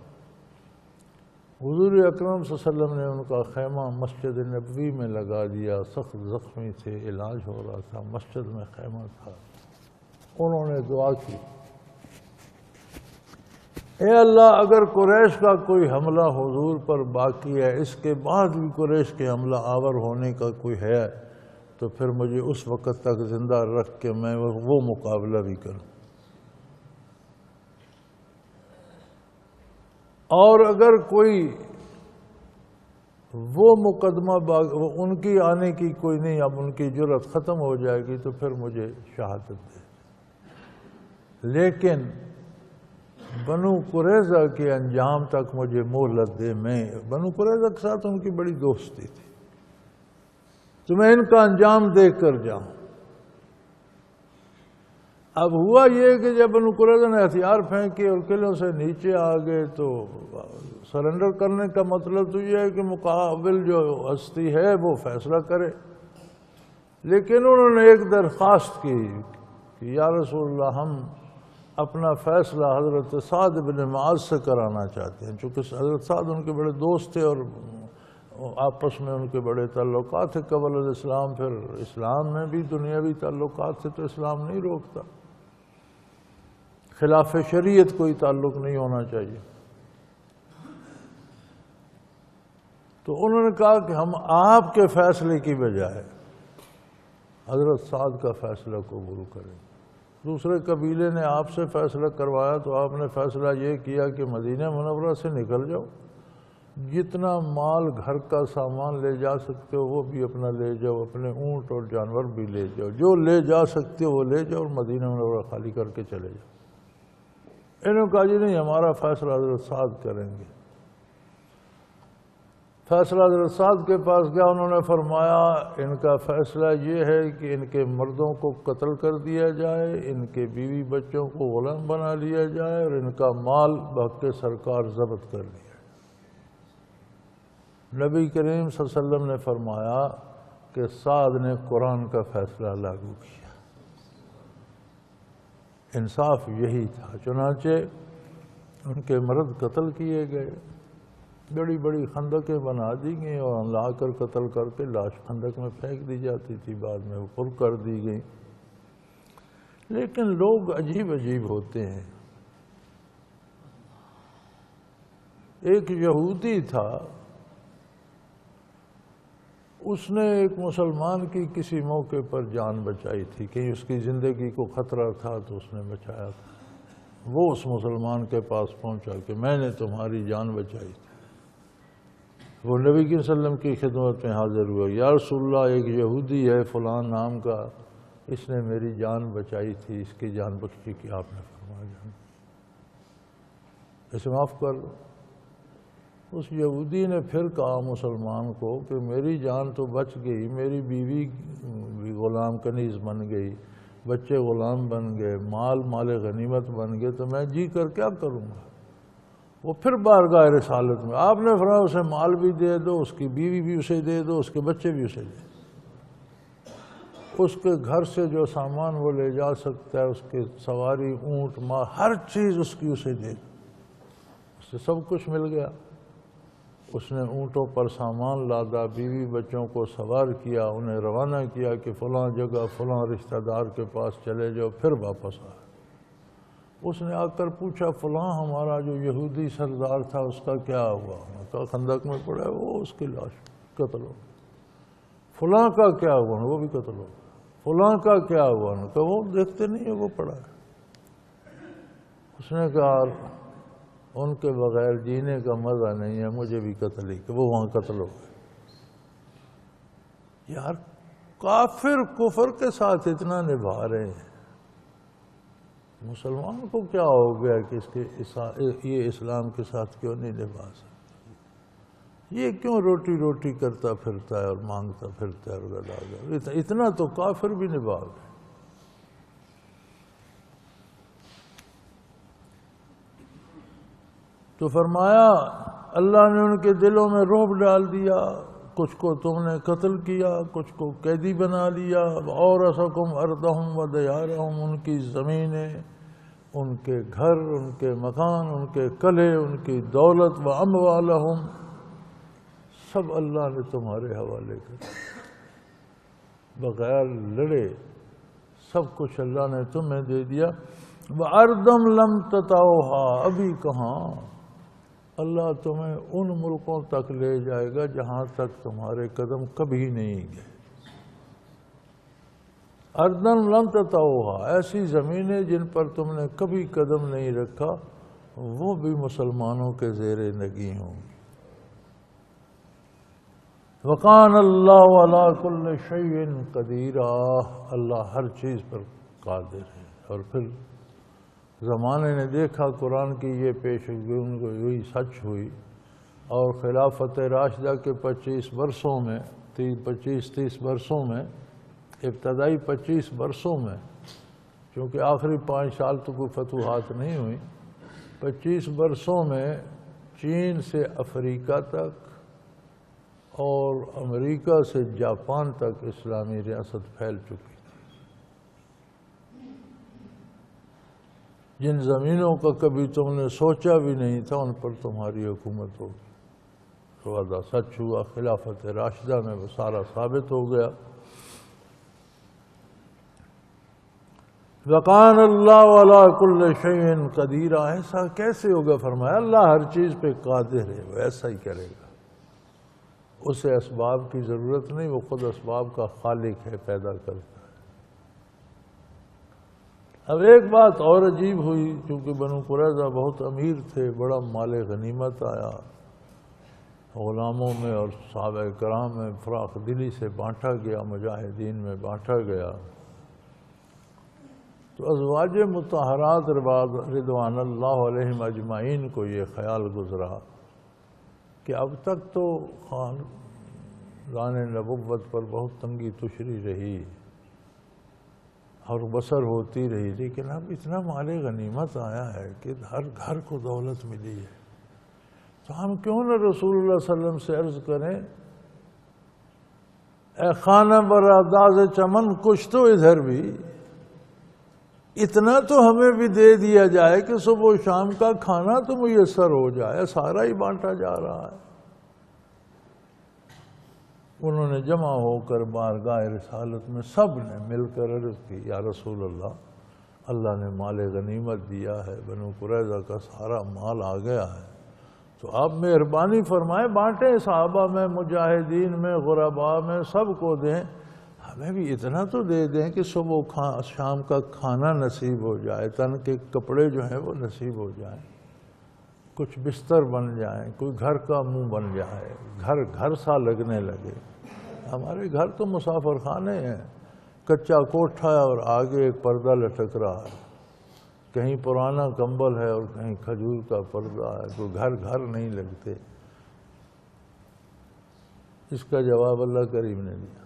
حضور اکرم صلی اللہ علیہ وسلم نے ان کا خیمہ مسجد نبوی میں لگا دیا، سخت زخمی تھے، علاج ہو رہا تھا، مسجد میں خیمہ تھا۔ انہوں نے دعا کی، اے اللہ اگر قریش کا کوئی حملہ حضور پر باقی ہے، اس کے بعد بھی قریش کے حملہ آور ہونے کا کوئی ہے تو پھر مجھے اس وقت تک زندہ رکھ کے میں وہ مقابلہ بھی کروں، اور اگر کوئی وہ مقدمہ ان کی آنے کی کوئی نہیں، اب ان کی جرأت ختم ہو جائے گی تو پھر مجھے شہادت دے، لیکن بنو قریظہ کے انجام تک مجھے مہلت دے۔ میں بنو قریظہ کے ساتھ ان کی بڑی دوستی تھی، تو میں ان کا انجام دیکھ کر جاؤں۔ اب ہوا یہ کہ جب بنو قریظہ نے ہتھیار پھینکے اور قلعوں سے نیچے آ گئے تو سرنڈر کرنے کا مطلب تو یہ ہے کہ مقابل جو ہستی ہے وہ فیصلہ کرے، لیکن انہوں نے ایک درخواست کی کہ یا رسول اللہ ہم اپنا فیصلہ حضرت سعد بن معاذ سے کرانا چاہتے ہیں، چونکہ حضرت سعد ان کے بڑے دوست تھے اور آپس میں ان کے بڑے تعلقات تھے قبل الاسلام، پھر اسلام میں بھی دنیاوی تعلقات تھے تو اسلام نہیں روکتا، خلاف شریعت کوئی تعلق نہیں ہونا چاہیے۔ تو انہوں نے کہا کہ ہم آپ کے فیصلے کی بجائے حضرت سعد کا فیصلہ قبول کریں۔ دوسرے قبیلے نے آپ سے فیصلہ کروایا تو آپ نے فیصلہ یہ کیا کہ مدینہ منورہ سے نکل جاؤ، جتنا مال گھر کا سامان لے جا سکتے ہو وہ بھی اپنا لے جاؤ، اپنے اونٹ اور جانور بھی لے جاؤ، جو لے جا سکتے ہو وہ لے جاؤ اور مدینہ منورہ خالی کر کے چلے جاؤ۔ انہوں نے کہا جی نہیں، ہمارا فیصلہ حضرت سعد کریں گے۔ فیصلہ حضرت سعد کے پاس گیا، انہوں نے فرمایا ان کا فیصلہ یہ ہے کہ ان کے مردوں کو قتل کر دیا جائے، ان کے بیوی بچوں کو غلام بنا لیا جائے اور ان کا مال بحق سرکار ضبط کر لیا۔ نبی کریم صلی اللہ علیہ وسلم نے فرمایا کہ سعد نے قرآن کا فیصلہ لاگو کیا، انصاف یہی تھا۔ چنانچہ ان کے مرد قتل کیے گئے، بڑی بڑی خندقیں بنا دی گئیں اور لا کر قتل کر کے لاش خندق میں پھینک دی جاتی تھی، بعد میں وہ پر کر دی گئی۔ لیکن لوگ عجیب عجیب ہوتے ہیں۔ ایک یہودی تھا، اس نے ایک مسلمان کی کسی موقع پر جان بچائی تھی، کہیں اس کی زندگی کو خطرہ تھا تو اس نے بچایا تھا۔ وہ اس مسلمان کے پاس پہنچا کہ میں نے تمہاری جان بچائی تھی۔ وہ نبی صلی اللہ علیہ وسلم کی خدمت میں حاضر ہوا، یا رسول اللہ ایک یہودی ہے فلان نام کا، اس نے میری جان بچائی تھی، اس کی جان بخشی کی آپ نے فرمایا اسے معاف کر دو۔ اس یہودی نے پھر کہا مسلمان کو کہ میری جان تو بچ گئی، میری بیوی بھی غلام کنیز بن گئی، بچے غلام بن گئے، مال غنیمت بن گئے، تو میں جی کر کیا کروں گا؟ وہ پھر بارگاہ رسالت میں آپ نے فرمایا اسے مال بھی دے دو، اس کی بیوی بھی اسے دے دو، اس کے بچے بھی اسے دے دو، اس کے گھر سے جو سامان وہ لے جا سکتا ہے، اس کے سواری، اونٹ، ماں، ہر چیز اس کی اسے دے دو۔ اس سے سب کچھ مل گیا۔ اس نے اونٹوں پر سامان لادا، بیوی بچوں کو سوار کیا، انہیں روانہ کیا کہ فلاں جگہ فلاں رشتہ دار کے پاس چلے جاؤ، پھر واپس آئے۔ اس نے آ کر پوچھا فلاں ہمارا جو یہودی سردار تھا اس کا کیا ہوا؟ انہوں نے کہا خندق میں پڑا ہے، وہ اس کی لاش قتل ہو گئی۔ فلاں کا کیا ہوا؟ وہ بھی قتل ہو گیا۔ فلاں کا کیا ہوا؟ انہوں نے کہا وہ دیکھتے نہیں ہے، وہ پڑا ہے۔ اس نے کہا ان کے بغیر جینے کا مزہ نہیں ہے، مجھے بھی قتل ہی کہ وہ وہاں قتل ہو گئے۔ یار کافر کفر کے ساتھ اتنا نبھا رہے ہیں، مسلمان کو کیا ہو گیا کہ یہ اسلام کے ساتھ کیوں نہیں نبھا سکتا؟ یہ کیوں روٹی روٹی کرتا پھرتا ہے اور مانگتا پھرتا ہے اور گدا گدا؟ اتنا تو کافر بھی نبھا گئے۔ تو فرمایا اللہ نے ان کے دلوں میں رعب ڈال دیا، کچھ کو تم نے قتل کیا، کچھ کو قیدی بنا لیا۔ وَأَوْرَثَكُمْ أَرْضَهُمْ وَدِيَارَهُمْ، ان کی زمینیں، ان کے گھر، ان کے مکان، ان کے قلعے، ان کی دولت، وَأَمْوَالَهُمْ، سب اللہ نے تمہارے حوالے کر بغیر لڑے، سب کچھ اللہ نے تمہیں دے دیا۔ وَأَرْضًا لَمْ تَطَئُوهَا، ابھی کہاں اللہ تمہیں ان ملکوں تک لے جائے گا جہاں تک تمہارے قدم کبھی نہیں گئے۔ اردن لم تطئوها، ایسی زمینیں جن پر تم نے کبھی قدم نہیں رکھا، وہ بھی مسلمانوں کے زیر نگیں ہوں گی۔ وَقَانَ اللَّهُ عَلَىٰ كُلِّ شَيْءٍ قَدِيرًا، اللہ ہر چیز پر قادر ہے۔ اور پھر زمانے نے دیکھا قرآن کی یہ پیشگوئی کو یہی سچ ہوئی، اور خلافت راشدہ کے 25 برسوں میں 25-30 برسوں میں، ابتدائی 25 برسوں میں، کیونکہ آخری 5 سال تو کوئی فتوحات نہیں ہوئی، 25 برسوں میں چین سے افریقہ تک اور امریکہ سے جاپان تک اسلامی ریاست پھیل چکی۔ جن زمینوں کا کبھی تم نے سوچا بھی نہیں تھا ان پر تمہاری حکومت ہوگی۔ وعدہ سچ ہوا، خلافت راشدہ میں وہ سارا ثابت ہو گیا۔ وَقَانَ اللَّهُ عَلَىٰ كُلِّ شَيْءٍ قَدِيرًا، ایسا کیسے ہوگا؟ فرمایا اللہ ہر چیز پہ قادر ہے، وہ ایسا ہی کرے گا۔ اسے اسباب کی ضرورت نہیں، وہ خود اسباب کا خالق ہے، پیدا کرتا ہے۔ اب ایک بات اور عجیب ہوئی، چونکہ بنو قریظہ بہت امیر تھے، بڑا مال غنیمت آیا، غلاموں میں اور صحابہ کرام میں فراخ دلی سے بانٹا گیا، مجاہدین میں بانٹا گیا۔ تو ازواج مطہرات رضوان اللہ علیہم اجمعین کو یہ خیال گزرا کہ اب تک تو خاندان نبوت پر بہت تنگی تشری رہی اور بسر ہوتی رہی، لیکن اب اتنا مال غنیمت آیا ہے کہ ہر گھر کو دولت ملی ہے، تو ہم کیوں نہ رسول اللہ صلی اللہ علیہ وسلم سے عرض کریں اے خانہ براداز چمن کچھ تو ادھر بھی اتنا تو ہمیں بھی دے دیا جائے کہ صبح و شام کا کھانا تو میسر ہو جائے، سارا ہی بانٹا جا رہا ہے۔ انہوں نے جمع ہو کر بارگاہ رسالت میں سب نے مل کر عرض کی یا رسول اللہ، اللہ نے مال غنیمت دیا ہے، بنو قریظہ کا سارا مال آ گیا ہے، تو آپ مہربانی فرمائیں بانٹیں، صحابہ میں، مجاہدین میں، غرباء میں، سب کو دیں، ہمیں بھی اتنا تو دے دیں کہ صبح شام کا کھانا نصیب ہو جائے، تن کے کپڑے جو ہیں وہ نصیب ہو جائیں، کچھ بستر بن جائیں، کوئی گھر کا منہ بن جائے، گھر سا لگنے لگے۔ ہمارے گھر تو مسافر خانے ہیں، کچا کوٹھا ہے اور آگے ایک پردہ لٹک رہا ہے، کہیں پرانا کمبل ہے اور کہیں کھجور کا پردہ ہے، کوئی گھر نہیں لگتے۔ اس کا جواب اللہ کریم نے دیا۔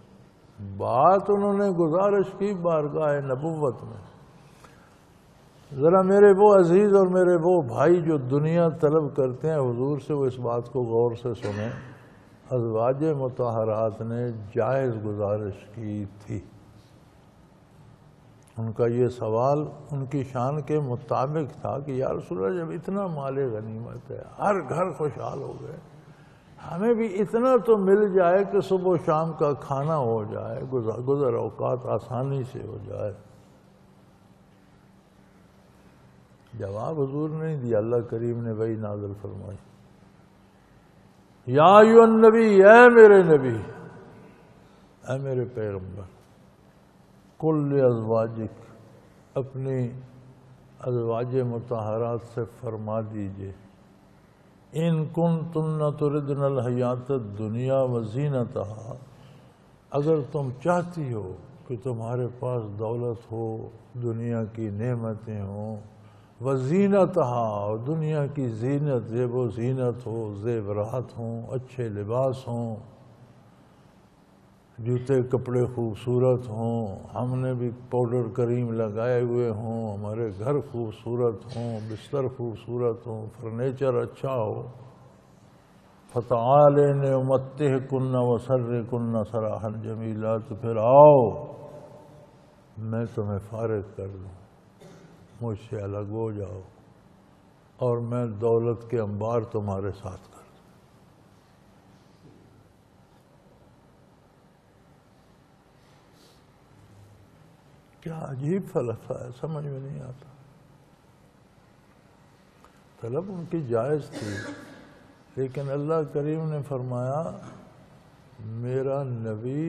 بات انہوں نے گزارش کی بارگاہ نبوت میں ذرا میرے وہ عزیز اور میرے وہ بھائی جو دنیا طلب کرتے ہیں حضور سے، وہ اس بات کو غور سے سنیں۔ ازواج مطہرات نے جائز گزارش کی تھی۔ ان کا یہ سوال ان کی شان کے مطابق تھا کہ یا رسول اللہ جب اتنا مال غنیمت ہے، ہر گھر خوشحال ہو گئے، ہمیں بھی اتنا تو مل جائے کہ صبح و شام کا کھانا ہو جائے، گزر اوقات آسانی سے ہو جائے۔ جواب حضور نے نہیں دیا، اللہ کریم نے وحی نازل فرمائی، یا ایھا النبی، اے میرے نبی، اے میرے پیغمبر، کل ازواجک، اپنی ازواج مطہرات سے فرما دیجئے، ان کنتن تردن الحیات الدنیا وزینتہا، اگر تم چاہتی ہو کہ تمہارے پاس دولت ہو، دنیا کی نعمتیں ہوں، وزینتہا، اور دنیا کی زینت، زیب و زینت ہو، زیورات ہوں، اچھے لباس ہوں، جوتے کپڑے خوبصورت ہوں، ہم نے بھی پاؤڈر کریم لگائے ہوئے ہوں، ہمارے گھر خوبصورت ہوں، بستر خوبصورت ہوں، فرنیچر اچھا ہو، فتعالین امتعکن وسرحکن سراحا جمیلا، تو پھر آؤ میں تمہیں فارغ کر دوں، مجھ سے الگ ہو جاؤ، اور میں دولت کے انبار تمہارے ساتھ کر دوں۔ کیا عجیب فلسفہ ہے، سمجھ میں نہیں آتا۔ طلب ان کی جائز تھی، لیکن اللہ کریم نے فرمایا میرا نبی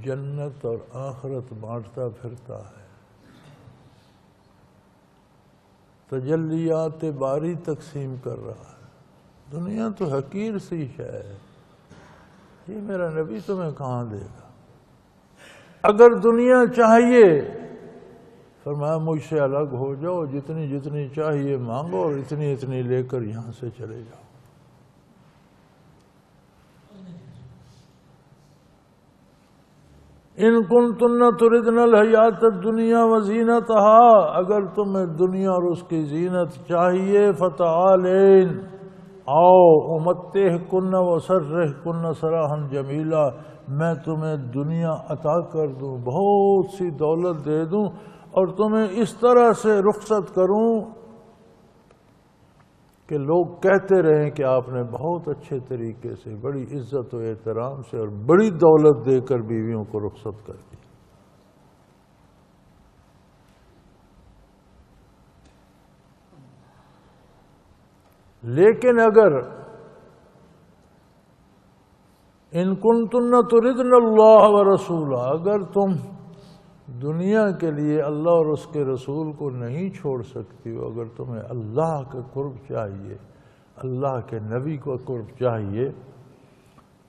جنت اور آخرت بانٹتا پھرتا ہے، تجلیات باری تقسیم کر رہا ہے، دنیا تو حقیر سی شے ہے، یہ میرا نبی تمہیں کہاں دے گا؟ اگر دنیا چاہیے، فرمایا مجھ سے الگ ہو جاؤ، جتنی جتنی چاہیے مانگو، اور اتنی اتنی لے کر یہاں سے چلے جاؤ۔ ان کنتن تردن الحیات الدنیا وزینتہا، اگر تمہیں دنیا اور اس کی زینت چاہیے، فتعالین، آؤ، امتعکن وسرحکن سراحا جمیلا، میں تمہیں دنیا عطا کر دوں، بہت سی دولت دے دوں، اور تمہیں اس طرح سے رخصت کروں کہ لوگ کہتے رہیں کہ آپ نے بہت اچھے طریقے سے، بڑی عزت و احترام سے اور بڑی دولت دے کر بیویوں کو رخصت کر دی۔ لیکن اگر ان کنتن تردن اللہ ورسولہ، اگر تم دنیا کے لیے اللہ اور اس کے رسول کو نہیں چھوڑ سکتی ہو، اگر تمہیں اللہ کا قرب چاہیے، اللہ کے نبی کو قرب چاہیے،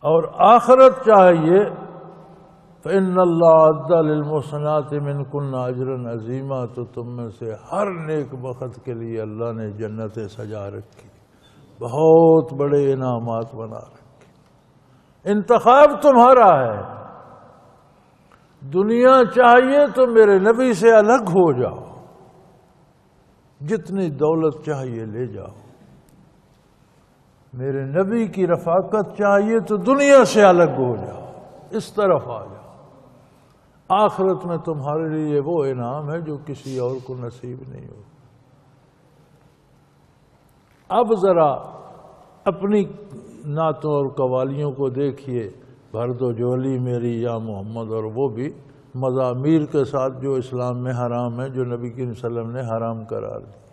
اور آخرت چاہیے، فإن اللہ اعد للمحسنات منکن اجرا عظیما، تو تم میں سے ہر نیک بخت کے لیے اللہ نے جنتیں سجا رکھی، بہت بڑے انعامات بنا رکھے۔ انتخاب تمہارا ہے، دنیا چاہیے تو میرے نبی سے الگ ہو جاؤ، جتنی دولت چاہیے لے جاؤ، میرے نبی کی رفاقت چاہیے تو دنیا سے الگ ہو جاؤ، اس طرف آ جاؤ، آخرت میں تمہارے لیے وہ انعام ہے جو کسی اور کو نصیب نہیں ہو۔ اب ذرا اپنی نعتوں اور قوالیوں کو دیکھیے، بھر دو جھولی میری یا محمد، اور وہ بھی مزامیر کے ساتھ جو اسلام میں حرام ہے، جو نبی کریم صلی اللہ علیہ وسلم نے حرام قرار دی۔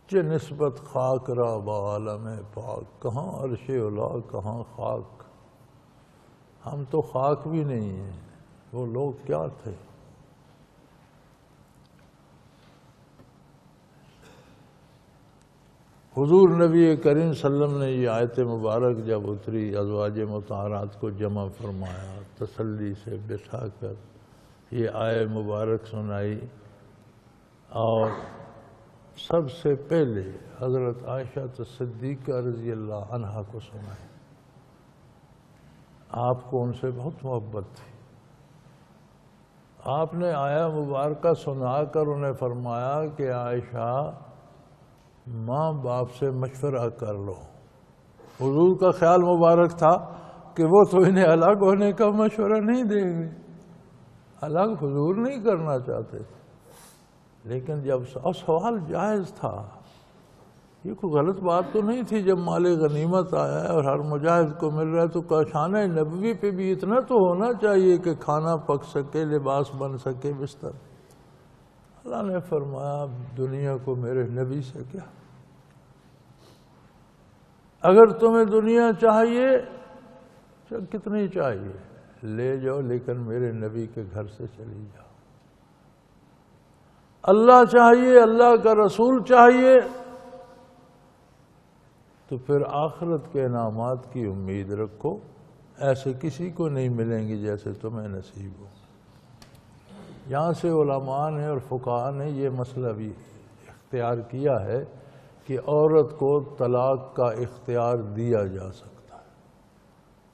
چہ نسبت خاک را با عالم پاک، کہاں عرش اولا کہاں خاک، ہم تو خاک بھی نہیں ہیں، وہ لوگ کیا تھے؟ حضور نبی کریم صلی اللہ علیہ وسلم نے یہ آیت مبارک جب اتری، ازواج مطہرات کو جمع فرمایا، تسلی سے بٹھا کر یہ آیت مبارک سنائی، اور سب سے پہلے حضرت عائشہ صدیقہ رضی اللہ عنہا کو سنائی۔ آپ کو ان سے بہت محبت تھی۔ آپ نے آیا مبارکہ سنا کر انہیں فرمایا کہ عائشہ ماں باپ سے مشورہ کر لو۔ حضور کا خیال مبارک تھا کہ وہ تو انہیں الگ ہونے کا مشورہ نہیں دیں گے، الگ حضور نہیں کرنا چاہتے تھے، لیکن جب سوال جائز تھا، یہ کوئی غلط بات تو نہیں تھی۔ جب مال غنیمت آیا ہے اور ہر مجاہد کو مل رہا ہے تو کاشانہ نبوی پہ بھی اتنا تو ہونا چاہیے کہ کھانا پک سکے، لباس بن سکے، بستر۔ اللہ نے فرمایا دنیا کو میرے نبی سے کیا، اگر تمہیں دنیا چاہیے کتنی چاہیے لے جاؤ، لیکن میرے نبی کے گھر سے چلی جاؤ۔ اللہ چاہیے، اللہ کا رسول چاہیے، تو پھر آخرت کے انعامات کی امید رکھو، ایسے کسی کو نہیں ملیں گے جیسے تمہیں نصیب ہو۔ یہاں سے علماء نے اور فقہاء نے یہ مسئلہ بھی اختیار کیا ہے کہ عورت کو طلاق کا اختیار دیا جا سکتا ہے۔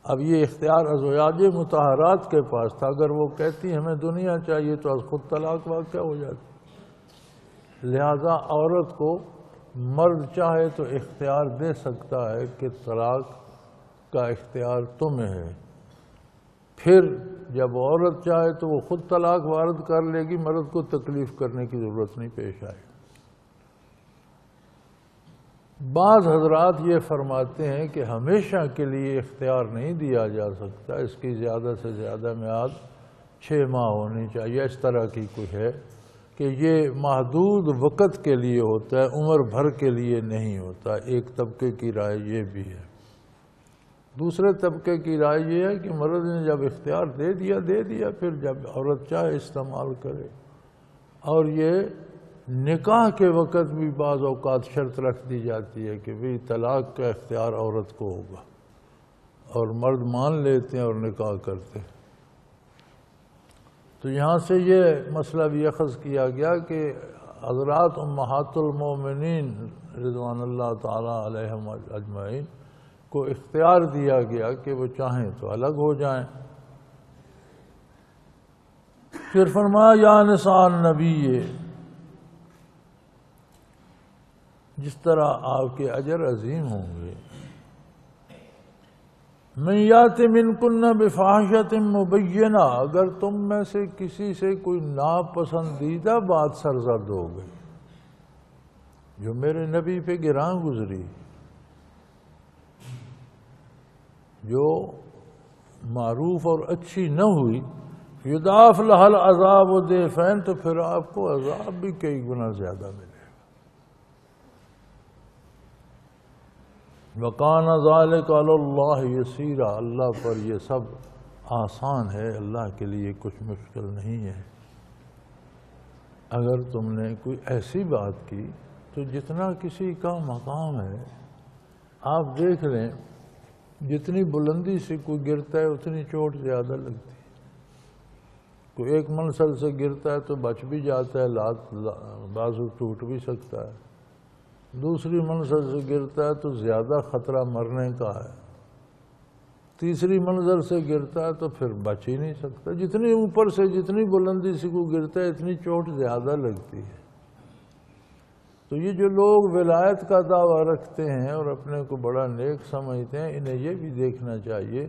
اب یہ اختیار ازواج مطہرات کے پاس تھا، اگر وہ کہتی ہمیں دنیا چاہیے تو از خود طلاق واقع ہو جاتی۔ لہذا عورت کو مرد چاہے تو اختیار دے سکتا ہے کہ طلاق کا اختیار تمہیں ہے، پھر جب عورت چاہے تو وہ خود طلاق وارد کر لے گی، مرد کو تکلیف کرنے کی ضرورت نہیں پیش آئے۔ بعض حضرات یہ فرماتے ہیں کہ ہمیشہ کے لیے اختیار نہیں دیا جا سکتا، اس کی زیادہ سے زیادہ میعاد 6 ماہ ہونی چاہیے، اس طرح کی کوئی ہے کہ یہ محدود وقت کے لیے ہوتا ہے، عمر بھر کے لیے نہیں ہوتا۔ ایک طبقے کی رائے یہ بھی ہے۔ دوسرے طبقے کی رائے یہ ہے کہ مرد نے جب اختیار دے دیا، پھر جب عورت چاہے استعمال کرے۔ اور یہ نکاح کے وقت بھی بعض اوقات شرط رکھ دی جاتی ہے کہ بھی طلاق کا اختیار عورت کو ہوگا، اور مرد مان لیتے ہیں اور نکاح کرتے ہیں۔ تو یہاں سے یہ مسئلہ بھی اخذ کیا گیا کہ حضرات امہات المومنین رضوان اللہ تعالی علیہم اجمعین کو اختیار دیا گیا کہ وہ چاہیں تو الگ ہو جائیں۔ پھر فرمایا یا نساء النبی، جس طرح آپ کے اجر عظیم ہوں گے۔ من یات منکن بفاحشۃ مبینہ، اگر تم میں سے کسی سے کوئی ناپسندیدہ بات سرزد ہو گئی جو میرے نبی پہ گراں گزری، جو معروف اور اچھی نہ ہوئی، یضاعف لها العذاب ضعفین، تو پھر آپ کو عذاب بھی کئی گنا زیادہ ملے۔ وَقَانَ ذَلِكَ عَلَى اللَّهِ يَسِيرًا، اللہ پر یہ سب آسان ہے، اللہ کے لیے کچھ مشکل نہیں ہے۔ اگر تم نے کوئی ایسی بات کی تو جتنا کسی کا مقام ہے، آپ دیکھ لیں جتنی بلندی سے کوئی گرتا ہے اتنی چوٹ زیادہ لگتی ہے۔ کوئی ایک منزل سے گرتا ہے تو بچ بھی جاتا ہے، بازو ٹوٹ بھی سکتا ہے، دوسری منزل سے گرتا ہے تو زیادہ خطرہ مرنے کا ہے، تیسری منزل سے گرتا ہے تو پھر بچ ہی نہیں سکتا۔ جتنی اوپر سے جتنی بلندی سے کوئی گرتا ہے اتنی چوٹ زیادہ لگتی ہے۔ تو یہ جو لوگ ولایت کا دعویٰ رکھتے ہیں اور اپنے کو بڑا نیک سمجھتے ہیں، انہیں یہ بھی دیکھنا چاہیے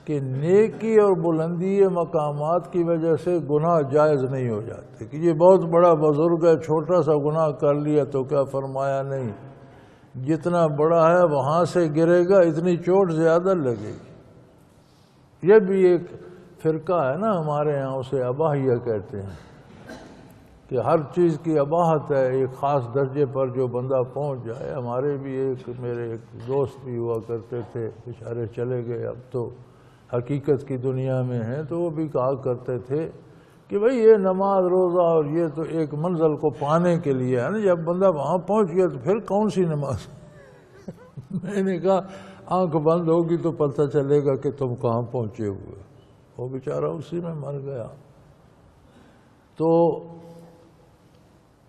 کہ نیکی اور بلندی مقامات کی وجہ سے گناہ جائز نہیں ہو جاتے کہ یہ بہت بڑا بزرگ ہے، چھوٹا سا گناہ کر لیا تو کیا فرمایا نہیں، جتنا بڑا ہے وہاں سے گرے گا اتنی چوٹ زیادہ لگے گی۔ یہ بھی ایک فرقہ ہے نا ہمارے یہاں، اسے اباہیہ کہتے ہیں کہ ہر چیز کی اباہت ہے، ایک خاص درجے پر جو بندہ پہنچ جائے۔ ہمارے بھی میرے ایک دوست بھی ہوا کرتے تھے، بیچارے چلے گئے، اب تو حقیقت کی دنیا میں ہیں، تو وہ بھی کہا کرتے تھے کہ بھئی یہ نماز روزہ اور یہ تو ایک منزل کو پانے کے لیے ہے نا، جب بندہ وہاں پہنچ گیا تو پھر کون سی نماز؟ میں نے کہا آنکھ بند ہوگی تو پتہ چلے گا کہ تم کہاں پہنچے ہوئے۔ وہ بیچارہ اسی میں مر گیا۔ تو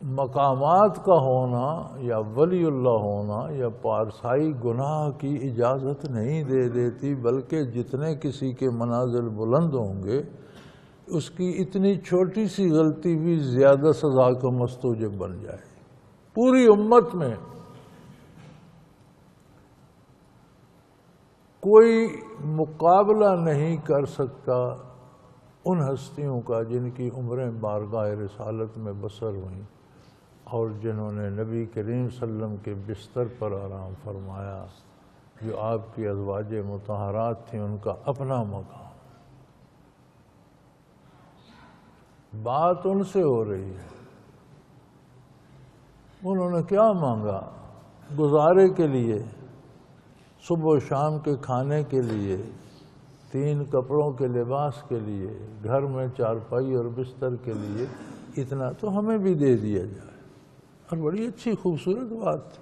مقامات کا ہونا یا ولی اللہ ہونا یا پارسائی گناہ کی اجازت نہیں دے دیتی، بلکہ جتنے کسی کے منازل بلند ہوں گے اس کی اتنی چھوٹی سی غلطی بھی زیادہ سزا کا مستوجب بن جائے۔ پوری امت میں کوئی مقابلہ نہیں کر سکتا ان ہستیوں کا جن کی عمریں بارگاہ رسالت میں بسر ہوئیں اور جنہوں نے نبی کریم صلی اللہ علیہ وسلم کے بستر پر آرام فرمایا، جو آپ کی ازواج مطہرات تھیں، ان کا اپنا مقام۔ بات ان سے ہو رہی ہے، انہوں نے کیا مانگا؟ گزارے کے لیے، صبح و شام کے کھانے کے لیے، 3 کپڑوں کے لباس کے لیے، گھر میں چارپائی اور بستر کے لیے، اتنا تو ہمیں بھی دے دیا جائے۔ اور بڑی اچھی خوبصورت بات تھی۔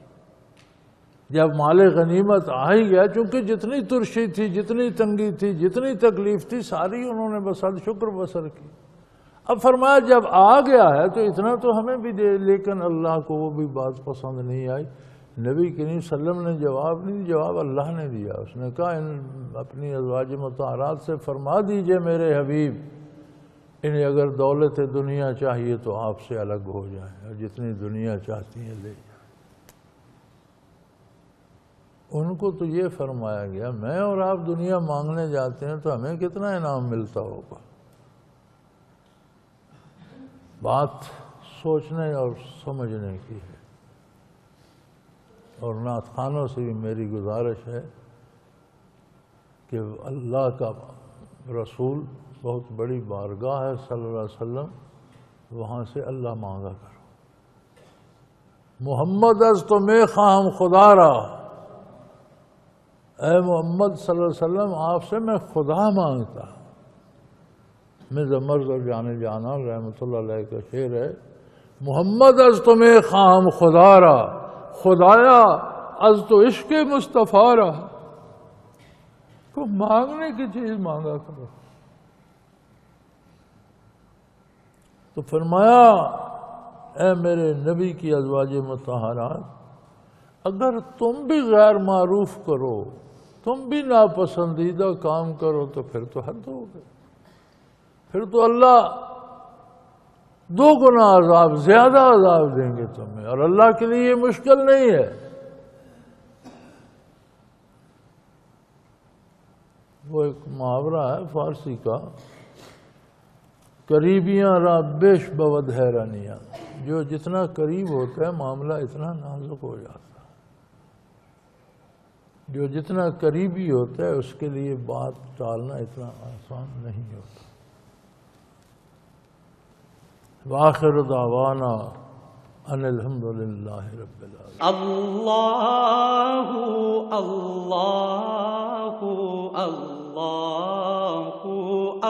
جب مال غنیمت آ ہی گیا، چونکہ جتنی ترشی تھی، جتنی تنگی تھی، جتنی تکلیف تھی، ساری انہوں نے بسر شکر بسر کی۔ اب فرمایا جب آ گیا ہے تو اتنا تو ہمیں بھی دے، لیکن اللہ کو وہ بھی بات پسند نہیں آئی۔ نبی کریم صلی اللہ علیہ وسلم نے جواب نہیں، جواب اللہ نے دیا۔ اس نے کہا اپنی ازواج مطہرات سے فرما دیجئے میرے حبیب، انہیں اگر دولت دنیا چاہیے تو آپ سے الگ ہو جائیں، اور جتنی دنیا چاہتی ہیں لے جائیں۔ ان کو تو یہ فرمایا گیا میں اور آپ دنیا مانگنے جاتے ہیں تو ہمیں کتنا انعام ملتا ہوگا۔ بات سوچنے اور سمجھنے کی ہے۔ اور نعت خوانوں سے بھی میری گزارش ہے کہ اللہ کا رسول بہت بڑی بارگاہ ہے صلی اللہ علیہ وسلم، وہاں سے اللہ مانگا کرو۔ محمد از تو میں خواہم خدا را، اے محمد صلی اللہ علیہ وسلم آپ سے میں خدا مانگتا۔ مرزا مرزا جان جانا رحمۃ اللہ علیہ کا شعر ہے، محمد از تو میں خواہم خدا را، خدایا از تو عشق مصطفیٰ را۔ کو مانگنے کی چیز مانگا کرو۔ تو فرمایا اے میرے نبی کی ازواج مطہرات، اگر تم بھی غیر معروف کرو، تم بھی ناپسندیدہ کام کرو تو پھر تو حد ہو گئی، پھر تو اللہ 2 گنا عذاب، زیادہ عذاب دیں گے تمہیں، اور اللہ کے لیے یہ مشکل نہیں ہے۔ وہ ایک محاورہ ہے فارسی کا، قریبیاں را بیش بود حیرانیاں، جو جتنا قریب ہوتا ہے معاملہ اتنا نازک ہو جاتا ہے، جو جتنا قریبی ہوتا ہے اس کے لیے بات ٹالنا اتنا آسان نہیں ہوتا۔ وآخر دعوانا ان الحمدللہ رب العالمین۔ اللہ اللہ اللہ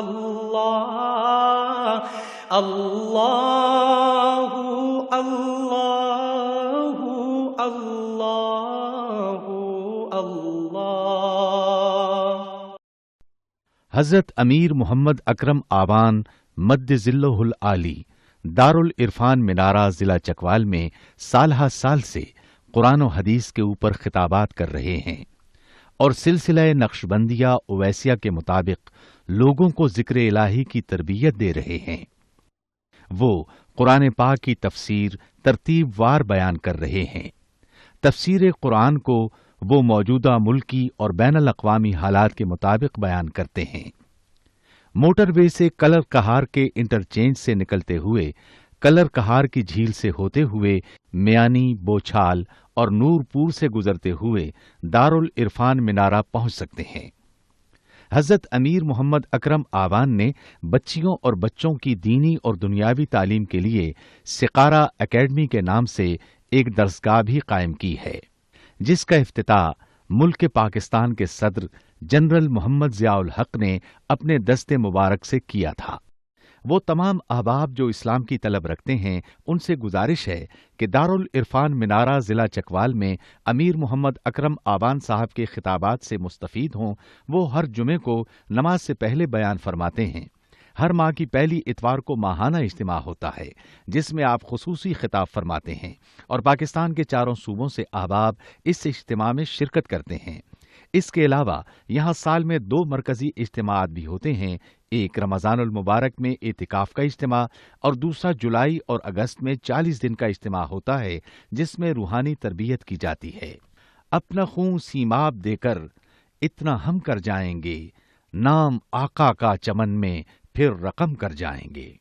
اللہ اللہ اللہ اللہ اللہ۔ حضرت امیر محمد اکرم آوان مد ذلہ العالی دارالعرفان منارہ ضلع چکوال میں سالہ سال سے قرآن و حدیث کے اوپر خطابات کر رہے ہیں اور سلسلہ نقشبندیہ اویسیہ کے مطابق لوگوں کو ذکر الہی کی تربیت دے رہے ہیں۔ وہ قرآن پاک کی تفسیر ترتیب وار بیان کر رہے ہیں۔ تفسیر قرآن کو وہ موجودہ ملکی اور بین الاقوامی حالات کے مطابق بیان کرتے ہیں۔ موٹر وے سے کلر کہار کے انٹرچینج سے نکلتے ہوئے، کلر کہار کی جھیل سے ہوتے ہوئے، میانی، بوچھال اور نورپور سے گزرتے ہوئے دارالعرفان منارہ پہنچ سکتے ہیں۔ حضرت امیر محمد اکرم آوان نے بچیوں اور بچوں کی دینی اور دنیاوی تعلیم کے لیے سقارہ اکیڈمی کے نام سے ایک درسگاہ بھی قائم کی ہے، جس کا افتتاح ملک پاکستان کے صدر جنرل محمد ضیاء الحق نے اپنے دست مبارک سے کیا تھا۔ وہ تمام احباب جو اسلام کی طلب رکھتے ہیں ان سے گزارش ہے کہ دارالعرفان منارہ ضلع چکوال میں امیر محمد اکرم آوان صاحب کے خطابات سے مستفید ہوں۔ وہ ہر جمعے کو نماز سے پہلے بیان فرماتے ہیں۔ ہر ماہ کی پہلی اتوار کو ماہانہ اجتماع ہوتا ہے جس میں آپ خصوصی خطاب فرماتے ہیں اور پاکستان کے چاروں صوبوں سے احباب اس اجتماع میں شرکت کرتے ہیں۔ اس کے علاوہ یہاں سال میں 2 مرکزی اجتماعات بھی ہوتے ہیں، ایک رمضان المبارک میں اعتکاف کا اجتماع اور دوسرا جولائی اور اگست میں 40 دن کا اجتماع ہوتا ہے جس میں روحانی تربیت کی جاتی ہے۔ اپنا خون سیماب دے کر اتنا ہم کر جائیں گے، نام آقا کا چمن میں پھر رقم کر جائیں گے۔